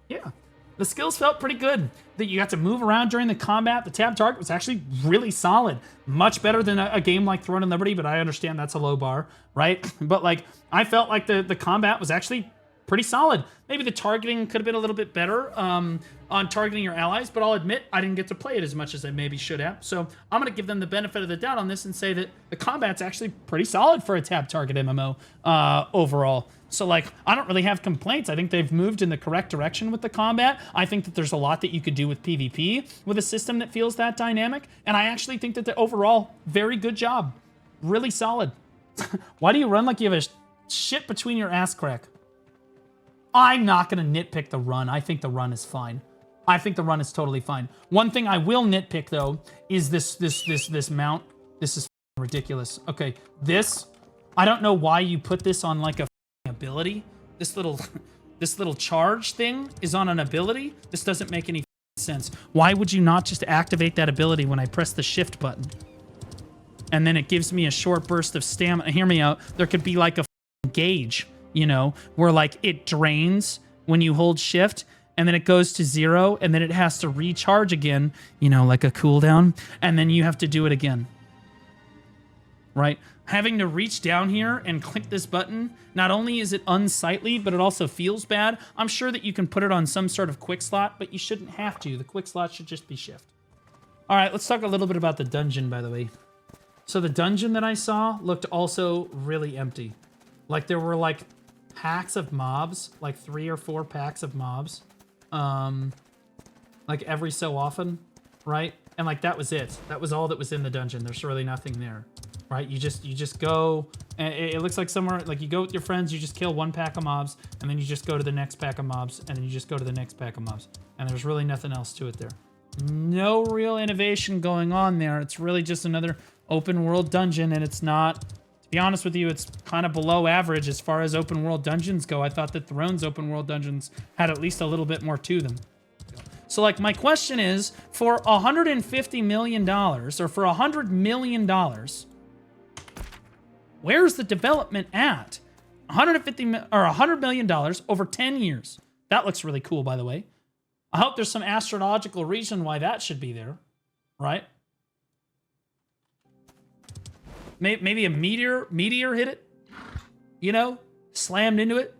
Yeah. The skills felt pretty good. That you got to move around during the combat. The tab target was actually really solid. Much better than a game like Throne and Liberty, but I understand that's a low bar, right? But like, I felt like the combat was actually pretty solid. Maybe the targeting could have been a little bit better on targeting your allies, but I'll admit I didn't get to play it as much as I maybe should have. So I'm going to give them the benefit of the doubt on this and say that the combat's actually pretty solid for a tab target MMO overall. So like, I don't really have complaints. I think they've moved in the correct direction with the combat. I think that there's a lot that you could do with PvP with a system that feels that dynamic. And I actually think that the overall, very good job. Really solid. Why do you run like you have a shit between your ass crack? I'm not going to nitpick the run. I think the run is fine. I think the run is totally fine. One thing I will nitpick though is this mount. This is ridiculous. Okay, this, I don't know why you put this on like a ability. This little charge thing is on an ability. This doesn't make any sense. Why would you not just activate that ability when I press the shift button? And then it gives me a short burst of stamina. Hear me out. There could be like a gauge, you know, where like it drains when you hold shift and then it goes to 0 and then it has to recharge again, you know, like a cooldown, and then you have to do it again. Right? Having to reach down here and click this button, not only is it unsightly, but it also feels bad. I'm sure that you can put it on some sort of quick slot, but you shouldn't have to. The quick slot should just be shift. All right, let's talk a little bit about the dungeon, by the way. So the dungeon that I saw looked also really empty. Like there were like packs of mobs, like 3 or 4 packs of mobs, like every so often, right? And like that was it. That was all that was in the dungeon. There's really nothing there. Right, you just go, and it looks like somewhere, like you go with your friends, you just kill 1 pack of mobs, and then you just go to the next pack of mobs, and then you just go to the next pack of mobs. And there's really nothing else to it there. No real innovation going on there. It's really just another open world dungeon, and it's not, to be honest with you, it's kind of below average as far as open world dungeons go. I thought that Throne's open world dungeons had at least a little bit more to them. So like my question is, for $150 million, or for $100 million, where's the development at? $100 million over 10 years. That looks really cool, by the way. I hope there's some astrological reason why that should be there, right? Maybe a meteor hit it, you know, slammed into it.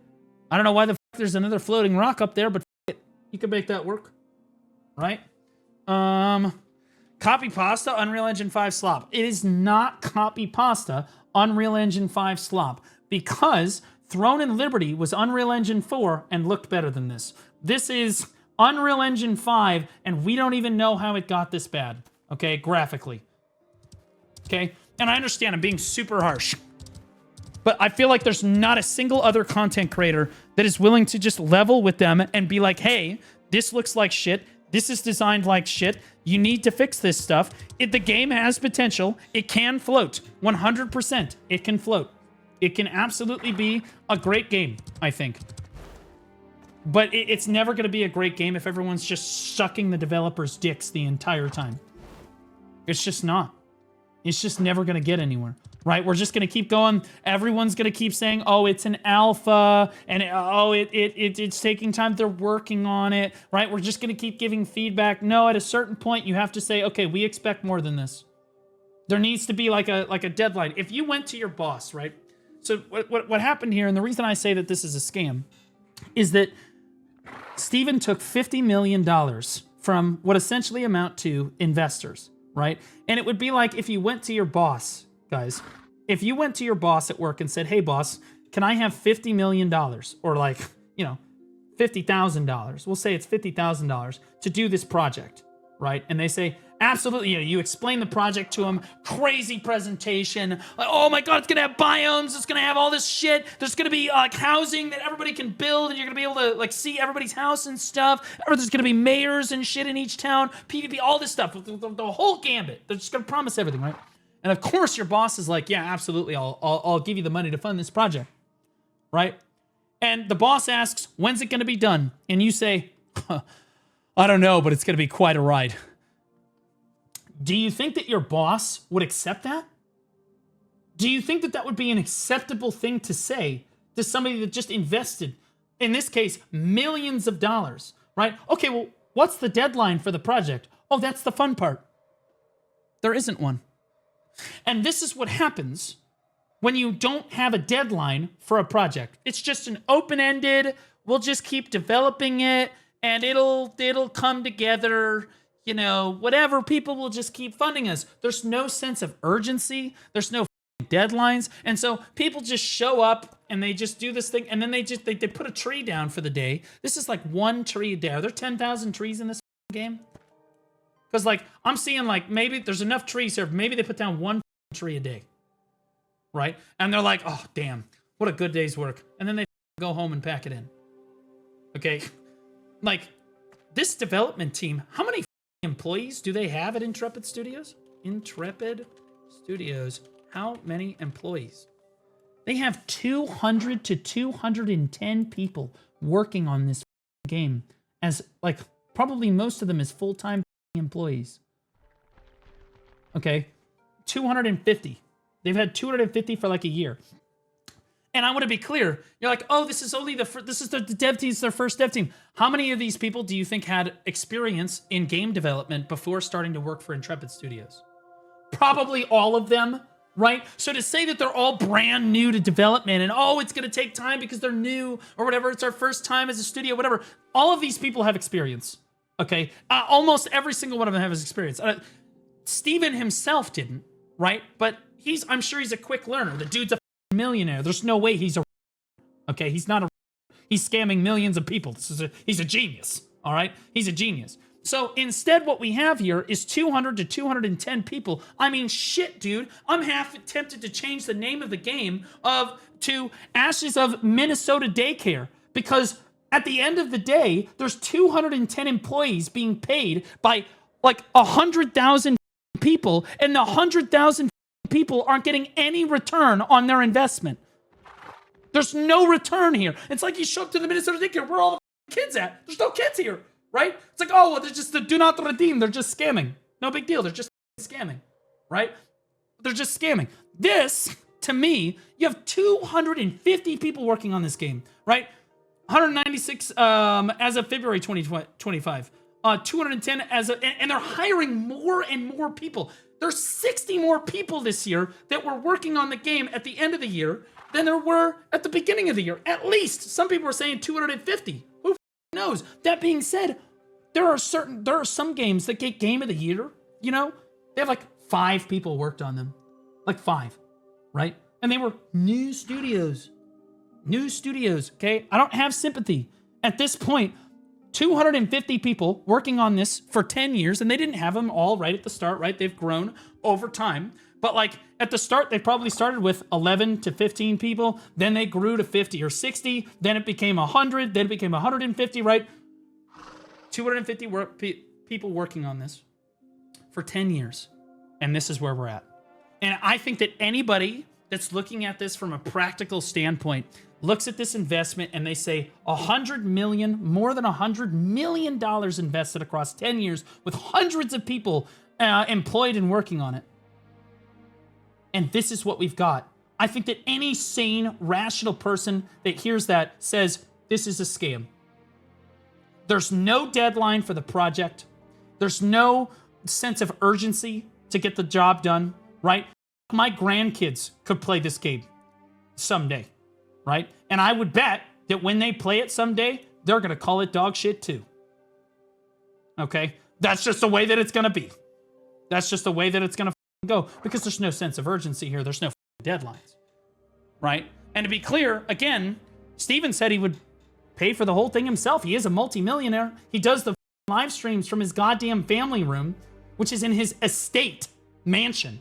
I don't know why the fuck there's another floating rock up there, but f it, you can make that work, right? Copy pasta, Unreal Engine 5 slop. It is not copy pasta, Unreal Engine 5 slop, because Throne and Liberty was Unreal Engine 4 and looked better than this. This is Unreal Engine 5, and we don't even know how it got this bad, okay, graphically. Okay, and I understand I'm being super harsh, but I feel like there's not a single other content creator that is willing to just level with them and be like, hey, this looks like shit. This is designed like shit. You need to fix this stuff. The game has potential. It can float. 100%. It can float. It can absolutely be a great game, I think. But it's never going to be a great game if everyone's just sucking the developers' dicks the entire time. It's just not. It's just never going to get anywhere. Right? We're just going to keep going. Everyone's going to keep saying, oh, it's an alpha, and it's taking time. They're working on it. Right? We're just going to keep giving feedback. No, at a certain point, you have to say, okay, we expect more than this. There needs to be like a deadline. If you went to your boss, right? So what happened here, and the reason I say that this is a scam, is that Steven took $50 million from what essentially amount to investors, right? And it would be like if you went to your boss, guys, if you went to your boss at work and said, hey, boss, can I have $50 million? Or like, you know, $50,000. We'll say it's $50,000 to do this project, right? And they say, absolutely. You know, you explain the project to them, crazy presentation. Like, oh my God, it's going to have biomes. It's going to have all this shit. There's going to be like housing that everybody can build, and you're going to be able to like see everybody's house and stuff. Or there's going to be mayors and shit in each town, PvP, all this stuff, the whole gambit. They're just going to promise everything, right? And of course, your boss is like, yeah, absolutely, I'll give you the money to fund this project, right? And the boss asks, when's it going to be done? And you say, I don't know, but it's going to be quite a ride. Do you think that your boss would accept that? Do you think that that would be an acceptable thing to say to somebody that just invested in this case, millions of dollars, right? Okay, well, what's the deadline for the project? Oh, that's the fun part. There isn't one. And this is what happens when you don't have a deadline for a project. It's just an open-ended, we'll just keep developing it, and it'll come together, you know, whatever, people will just keep funding us. There's no sense of urgency. There's no deadlines. And so people just show up and they just do this thing, and then they put a tree down for the day. This is like one tree a day. Are there 10,000 trees in this game? Because like I'm seeing like maybe there's enough trees here. Maybe they put down one tree a day, right? And they're like, oh damn, what a good day's work. And then they go home and pack it in. Okay, like this development team, how many employees do they have at Intrepid Studios? Intrepid Studios, how many employees? They have 200 to 210 people working on this game, as like probably most of them as full-time employees. Okay, 250. They've had 250 for like a year. And I want to be clear. You're like, oh, this is only this is the dev team, their first dev team. How many of these people do you think had experience in game development before starting to work for Intrepid Studios? Probably all of them, right? So to say that they're all brand new to development and, oh, it's going to take time because they're new or whatever, it's our first time as a studio, whatever. All of these people have experience, okay? Almost every single one of them has experience. Steven himself didn't, right? But I'm sure he's a quick learner. The dude's a millionaire. There's no way he's okay, he's not he's scamming millions of people. He's a genius, all right? He's a genius. So instead what we have here is 200 to 210 people. I mean, shit, dude. I'm half tempted to change the name of the game to Ashes of Minnesota Daycare, because at the end of the day, there's 210 employees being paid by like 100,000 people, and the 100,000 people aren't getting any return on their investment. There's no return here. It's like you show up to the Minnesota Daycare, where are all the kids at? There's no kids here, right? It's like, oh, well, they're just the do not redeem. They're just scamming. No big deal. They're just scamming, right? They're just scamming. This, to me, you have 250 people working on this game, right? 196 as of February 2025. 210 and they're hiring more and more people. There's 60 more people this year that were working on the game at the end of the year than there were at the beginning of the year. At least. Some people are saying 250. Who knows? That being said, there are some games that get game of the year, you know? They have like 5 people worked on them. Like 5, right? And they were new studios. New studios, okay? I don't have sympathy. At this point, 250 people working on this for 10 years, and they didn't have them all right at the start, right? They've grown over time. But like at the start, they probably started with 11 to 15 people. Then they grew to 50 or 60. Then it became 100. Then it became 150, right? 250 people working on this for 10 years. And this is where we're at. And I think that anybody that's looking at this from a practical standpoint looks at this investment and they say more than $100 million invested across 10 years with hundreds of people employed and working on it. And this is what we've got. I think that any sane, rational person that hears that says, this is a scam. There's no deadline for the project. There's no sense of urgency to get the job done, right? My grandkids could play this game someday, right? And I would bet that when they play it someday, they're going to call it dog shit too. Okay? That's just the way that it's going to be. That's just the way that it's going to go, because there's no sense of urgency here. There's no deadlines, right? And to be clear, again, Steven said he would pay for the whole thing himself. He is a multimillionaire. He does the live streams from his goddamn family room, which is in his estate mansion.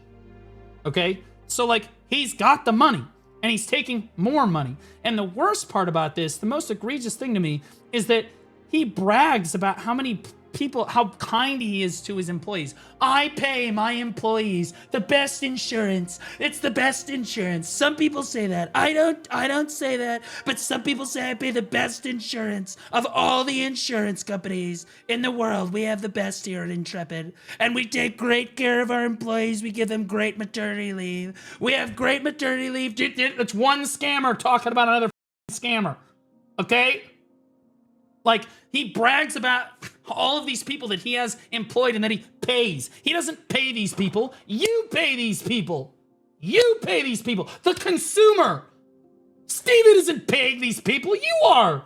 Okay? So, like, he's got the money, and he's taking more money. And the worst part about this, the most egregious thing to me, is that he brags about how many people, how kind he is to his employees. I pay my employees the best insurance. It's the best insurance. Some people say that. I don't say that, but some people say I pay the best insurance of all the insurance companies in the world. We have the best here at Intrepid, and we take great care of our employees. We give them great maternity leave. We have great maternity leave. It's one scammer talking about another scammer. Okay? Like, he brags about all of these people that he has employed and that he pays. He doesn't pay these people. You pay these people. You pay these people. The consumer. Steven isn't paying these people. You are.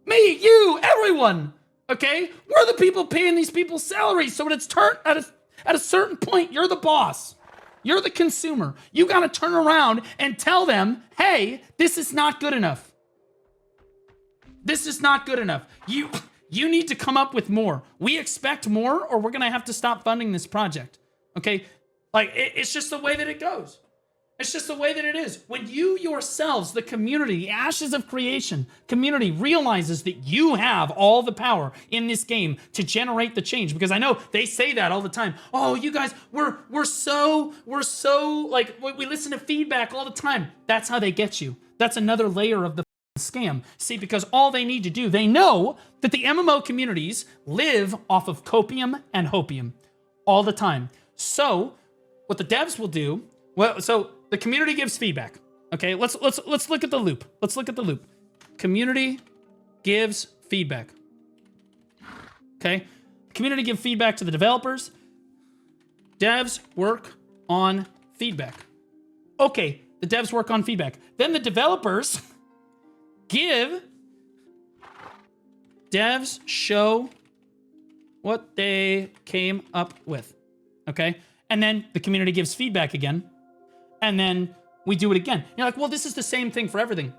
Me, you, everyone. Okay? We're the people paying these people's salaries. So when it's at a certain point, you're the boss. You're the consumer. You got to turn around and tell them, hey, this is not good enough. This is not good enough. You need to come up with more. We expect more, or we're going to have to stop funding this project. Okay? Like, it's just the way that it goes. It's just the way that it is. When you yourselves, the community, the Ashes of Creation community, realizes that you have all the power in this game to generate the change, because I know they say that all the time. Oh, you guys, we're so like, we listen to feedback all the time. That's how they get you. That's another layer of the scam. See, because all they need to do, they know that the MMO communities live off of copium and hopium all the time. So what the devs will do, well, so the community gives feedback. Okay, let's look at the loop. Let's look at the loop. Community gives feedback. Okay, community give feedback to the developers. Devs work on feedback. Okay, the devs work on feedback. Then the developers give devs show what they came up with. Okay, and then the community gives feedback again. And then we do it again. You're like, well, this is the same thing for everything.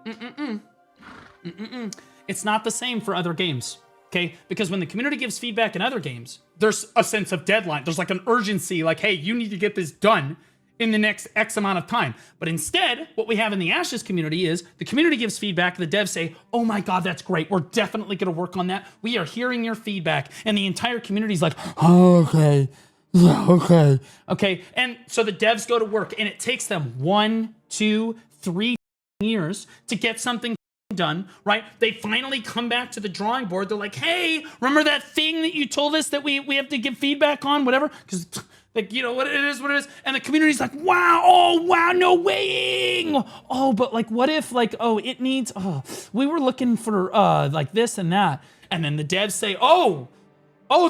It's not the same for other games, okay? Because when the community gives feedback in other games, there's a sense of deadline. There's like an urgency, like, hey, you need to get this done in the next X amount of time. But instead, what we have in the Ashes community is the community gives feedback, the devs say, oh my God, that's great. We're definitely gonna work on that. We are hearing your feedback. And the entire community is like, oh, okay. Yeah, okay. Okay, and so the devs go to work, and it takes them 1, 2, 3 years to get something done, right? They finally come back to the drawing board. They're like, hey, remember that thing that you told us that we have to give feedback on, whatever? Because, like, you know, what it is. And the community's like, wow, oh, wow, no weighing. Oh, but, like, what if, like, oh, it needs, oh, we were looking for, like, this and that. And then the devs say, oh,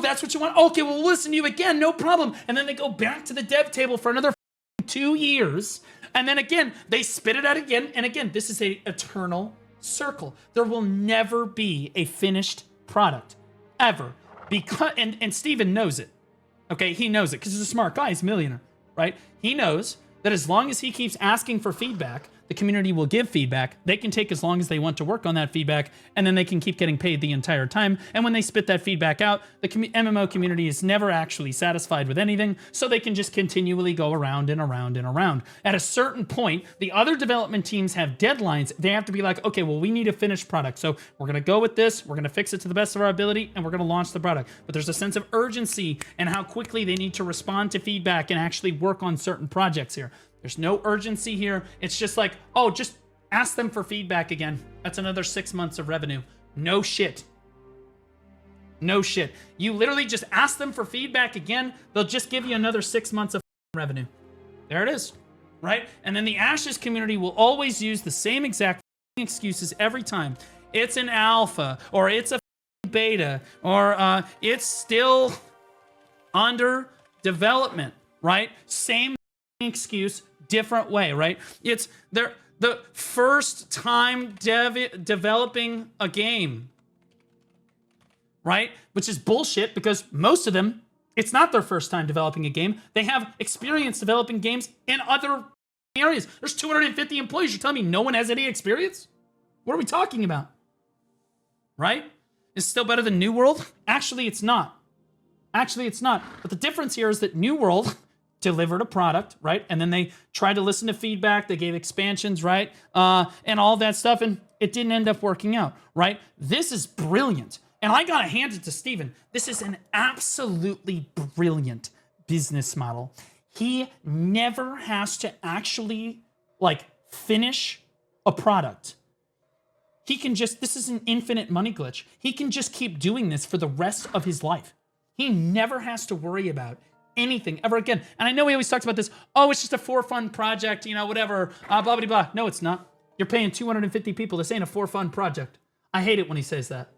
that's what you want? Okay, well, we'll listen to you again, no problem. And then they go back to the dev table for another 2 years. And then again, they spit it out again. And again, this is an eternal circle. There will never be a finished product, ever. Because, and Steven knows it. Okay, he knows it because he's a smart guy. He's a millionaire, right? He knows that as long as he keeps asking for feedback, the community will give feedback. They can take as long as they want to work on that feedback, and then they can keep getting paid the entire time. And when they spit that feedback out, the MMO community is never actually satisfied with anything, so they can just continually go around and around and around. At a certain point, the other development teams have deadlines. They have to be like, okay, well, we need a finished product, so we're gonna go with this, we're gonna fix it to the best of our ability, and we're gonna launch the product. But there's a sense of urgency and how quickly they need to respond to feedback and actually work on certain projects here. There's no urgency here. It's just like, oh, just ask them for feedback again. That's another 6 months of revenue. No shit. No shit. You literally just ask them for feedback again. They'll just give you another 6 months of revenue. There it is, right? And then the Ashes community will always use the same exact excuses every time. It's an alpha, or it's a beta, or it's still under development, right? Same excuse, different way, right? It's the first time developing a game, right? Which is bullshit, because most of them, it's not their first time developing a game. They have experience developing games in other areas. There's 250 employees. You're telling me no one has any experience? What are we talking about? Right? Is it still better than New World? Actually, it's not. Actually, it's not. But the difference here is that New World delivered a product, right? And then they tried to listen to feedback. They gave expansions, right? And all that stuff, and it didn't end up working out, right? This is brilliant. And I gotta hand it to Steven. This is an absolutely brilliant business model. He never has to actually, like, finish a product. He can just, this is an infinite money glitch. He can just keep doing this for the rest of his life. He never has to worry about anything ever again. And I know he always talks about this, oh, it's just a for fun project, you know, whatever, blah, blah, blah. No, it's not. You're paying 250 people. This ain't a for fun project. I hate it when he says that.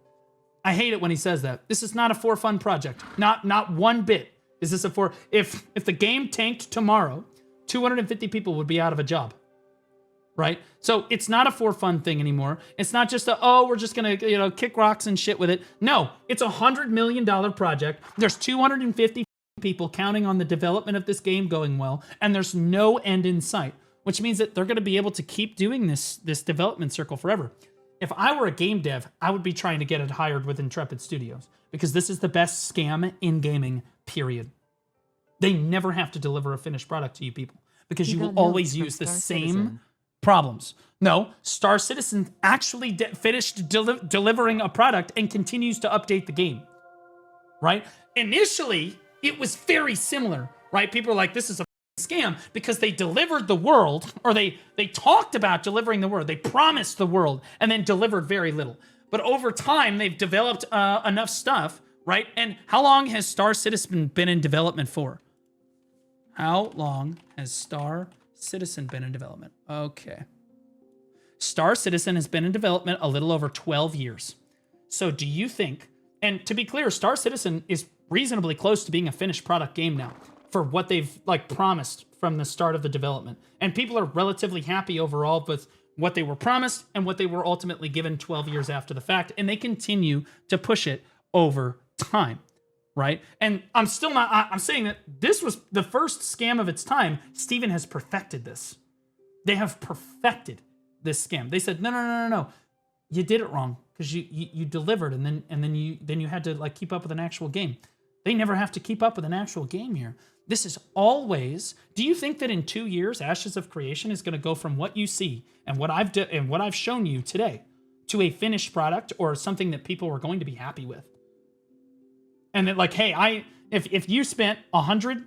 I hate it when he says that. This is not a for fun project. Not one bit. Is this a for... If the game tanked tomorrow, 250 people would be out of a job. Right? So it's not a for fun thing anymore. It's not just we're just gonna, kick rocks and shit with it. No, it's $100 million project. There's 250 people counting on the development of this game going well, and there's no end in sight, which means that they're gonna be able to keep doing this development circle forever. If I were a game dev, I would be trying to get it hired with Intrepid Studios, because this is the best scam in gaming, period. They never have to deliver a finished product to you people, because you will always use the same problems. No, Star Citizen actually finished delivering a product and continues to update the game, right? Initially, it was very similar, right? People are like, this is a scam, because they delivered the world, or they talked about delivering the world. They promised the world and then delivered very little. But over time, they've developed enough stuff, right? And how long has Star Citizen been in development for? How long has Star Citizen been in development? Okay. Star Citizen has been in development a little over 12 years. So do you think, and to be clear, Star Citizen is reasonably close to being a finished product game now for what they've promised from the start of the development. And people are relatively happy overall with what they were promised and what they were ultimately given 12 years after the fact. And they continue to push it over time. Right? And I'm still not, I'm saying that this was the first scam of its time. Steven has perfected this. They have perfected this scam. They said, no. You did it wrong, because you delivered, and then you had to keep up with an actual game. They never have to keep up with an actual game here. This is always, do you think that in 2 years, Ashes of Creation is going to go from what you see and what I've shown you today to a finished product, or something that people are going to be happy with? And that hey, if you spent $150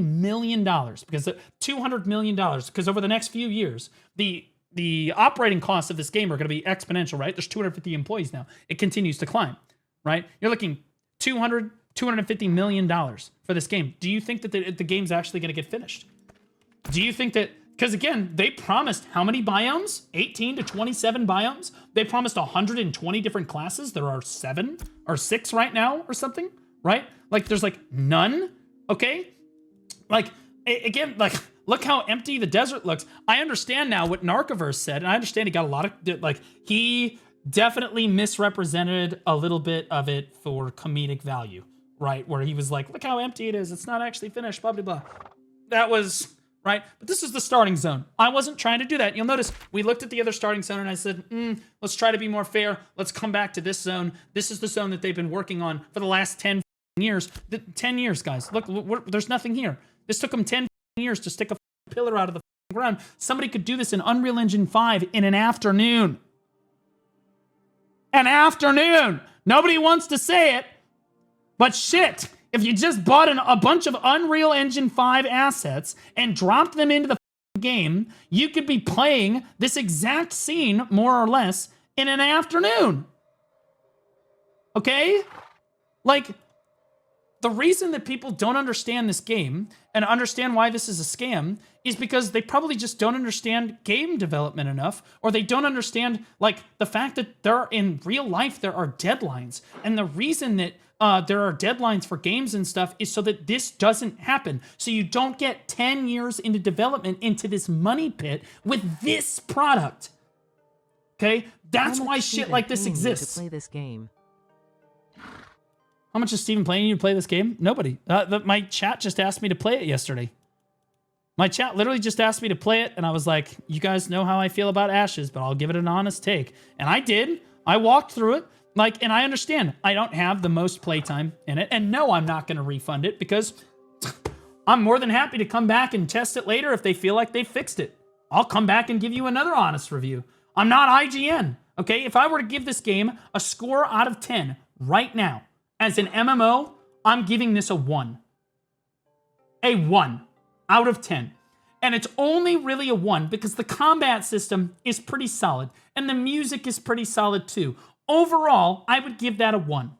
million, because $200 million, because over the next few years, the operating costs of this game are going to be exponential, right? There's 250 employees now. It continues to climb, right? You're looking $250 million for this game. Do you think that the game's actually going to get finished? Do you think that, because again, they promised how many biomes? 18 to 27 biomes? They promised 120 different classes. There are 7 or 6 right now or something, right? There's none, okay? Again, look how empty the desert looks. I understand now what Narcoverse said, and I understand he got a lot of, he definitely misrepresented a little bit of it for comedic value, right? Where he was like, look how empty it is. It's not actually finished, blah, blah, blah. That was... right? But this is the starting zone. I wasn't trying to do that. You'll notice we looked at the other starting zone and I said, let's try to be more fair. Let's come back to this zone. This is the zone that they've been working on for the last 10 years. 10 years, guys. Look, there's nothing here. This took them 10 years to stick a pillar out of the ground. Somebody could do this in Unreal Engine 5 in an afternoon. An afternoon. Nobody wants to say it, but shit. If you just bought a bunch of Unreal Engine 5 assets and dropped them into the game, you could be playing this exact scene, more or less, in an afternoon. Okay? The reason that people don't understand this game and understand why this is a scam is because they probably just don't understand game development enough, or they don't understand, the fact that in real life, there are deadlines. And the reason that there are deadlines for games and stuff is so that this doesn't happen. So you don't get 10 years into development into this money pit with this product. Okay? That's why shit like this exists.
To play this game.
How much is Steven paying you to play this game? Nobody. My chat just asked me to play it yesterday. My chat literally just asked me to play it, and I was like, you guys know how I feel about Ashes, but I'll give it an honest take. And I did. I walked through it. And I understand I don't have the most playtime in it. And no, I'm not going to refund it, because I'm more than happy to come back and test it later if they feel like they fixed it. I'll come back and give you another honest review. I'm not IGN, okay? If I were to give this game a score out of 10 right now, as an MMO, I'm giving this a 1. A 1 out of 10. And it's only really a 1 because the combat system is pretty solid, and the music is pretty solid too. Overall, I would give that a 1.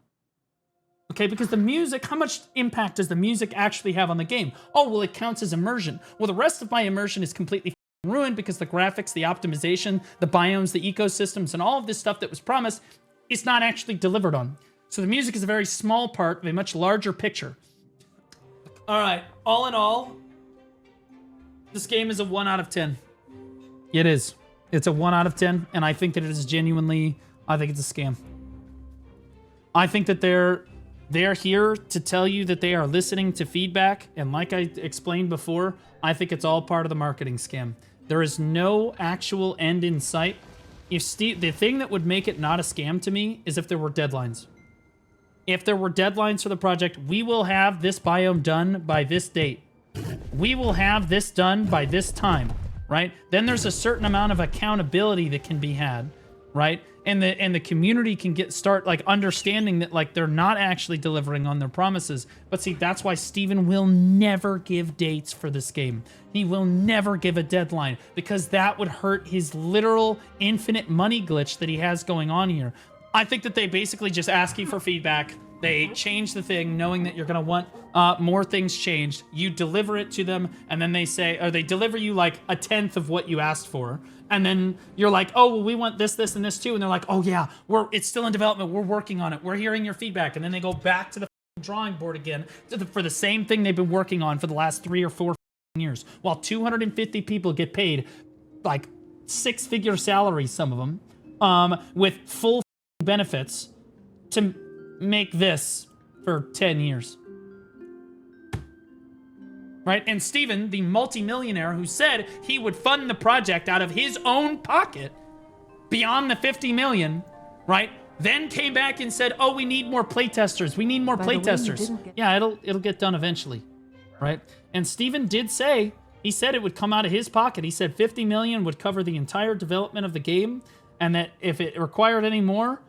Okay, because the music, how much impact does the music actually have on the game? Oh, well, it counts as immersion. Well, the rest of my immersion is completely ruined because the graphics, the optimization, the biomes, the ecosystems, and all of this stuff that was promised is not actually delivered on. So the music is a very small part of a much larger picture. All right, all in all, this game is a 1 out of 10. It is. It's a 1 out of 10, and I think that it is genuinely, I think it's a scam. I think that they're here to tell you that they are listening to feedback, and like I explained before, I think it's all part of the marketing scam. There is no actual end in sight. The thing that would make it not a scam to me is if there were deadlines. If there were deadlines for the project, we will have this biome done by this date. We will have this done by this time, right? Then there's a certain amount of accountability that can be had, right? And the community can start like understanding that like they're not actually delivering on their promises. But see, that's why Steven will never give dates for this game. He will never give a deadline because that would hurt his literal infinite money glitch that he has going on here. I think that they basically just ask you for feedback. They change the thing knowing that you're going to want more things changed. You deliver it to them, and then they say, or they deliver you like a 1/10 of what you asked for. And then you're like, oh, well, we want this, this, and this too. And they're like, oh yeah, it's still in development. We're working on it. We're hearing your feedback. And then they go back to the drawing board again for the same thing they've been working on for the last 3 or 4 years. While 250 people get paid like 6-figure salaries, some of them, with full benefits to make this for 10 years. Right? And Steven, the multimillionaire who said he would fund the project out of his own pocket beyond the 50 million, right? Then came back and said, "Oh, we need more playtesters. We need more playtesters." Yeah, it'll get done eventually, right? And Steven did say, he said it would come out of his pocket. He said 50 million would cover the entire development of the game, and that if it required any more,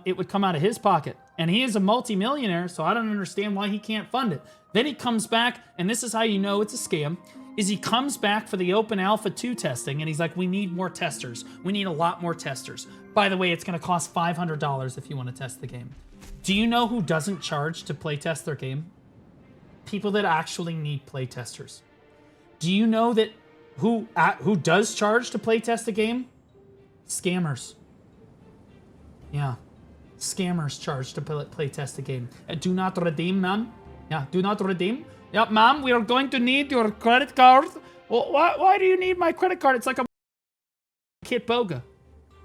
it would come out of his pocket. And he is a multimillionaire, so I don't understand why he can't fund it. Then he comes back, and this is how you know it's a scam, is he comes back for the Open Alpha 2 testing, and he's like, we need more testers. We need a lot more testers. By the way, it's going to cost $500 if you want to test the game. Do you know who doesn't charge to play test their game? People that actually need play testers. Do you know that who does charge to play test a game? Scammers. Yeah. Scammers charge to play test the game. Do not redeem, ma'am. Yeah, do not redeem. Yeah, ma'am, we are going to need your credit card. Well, why do you need my credit card? It's like a Kit Boga,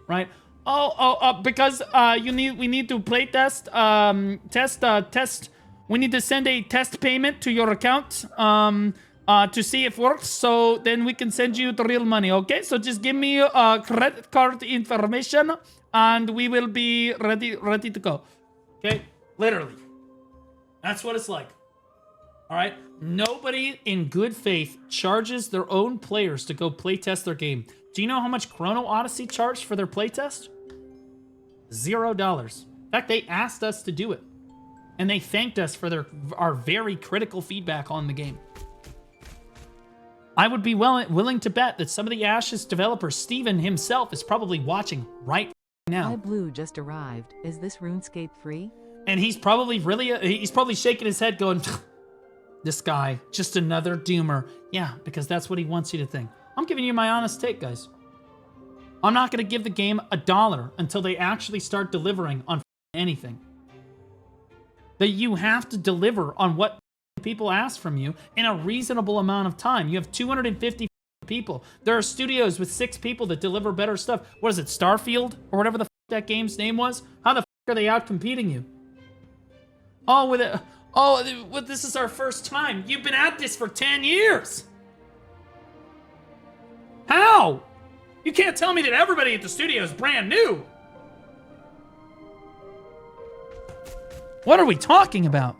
right? Because we need to play test, test. We need to send a test payment to your account, to see if it works. So then we can send you the real money. Okay, so just give me credit card information, and we will be ready to go. Okay, literally, that's what it's like. All right, nobody in good faith charges their own players to go playtest their game. Do you know how much Chrono Odyssey charged for their playtest? $0. In fact, they asked us to do it, and they thanked us for our very critical feedback on the game. I would be willing to bet that some of the Ashes developers, Steven himself, is probably watching right now.
My Blue just arrived. Is this RuneScape free?
And he's probably he's probably shaking his head going, this guy, just another doomer. Yeah, because that's what he wants you to think. I'm giving you my honest take, guys. I'm not going to give the game $1 until they actually start delivering on anything. That you have to deliver on what people ask from you in a reasonable amount of time. You have 250 people. There are studios with 6 people that deliver better stuff. What is it, Starfield? Or whatever the that game's name was? How the are they out competing you? This is our first time. You've been at this for 10 years. How? You can't tell me that everybody at the studio is brand new. What are we talking about?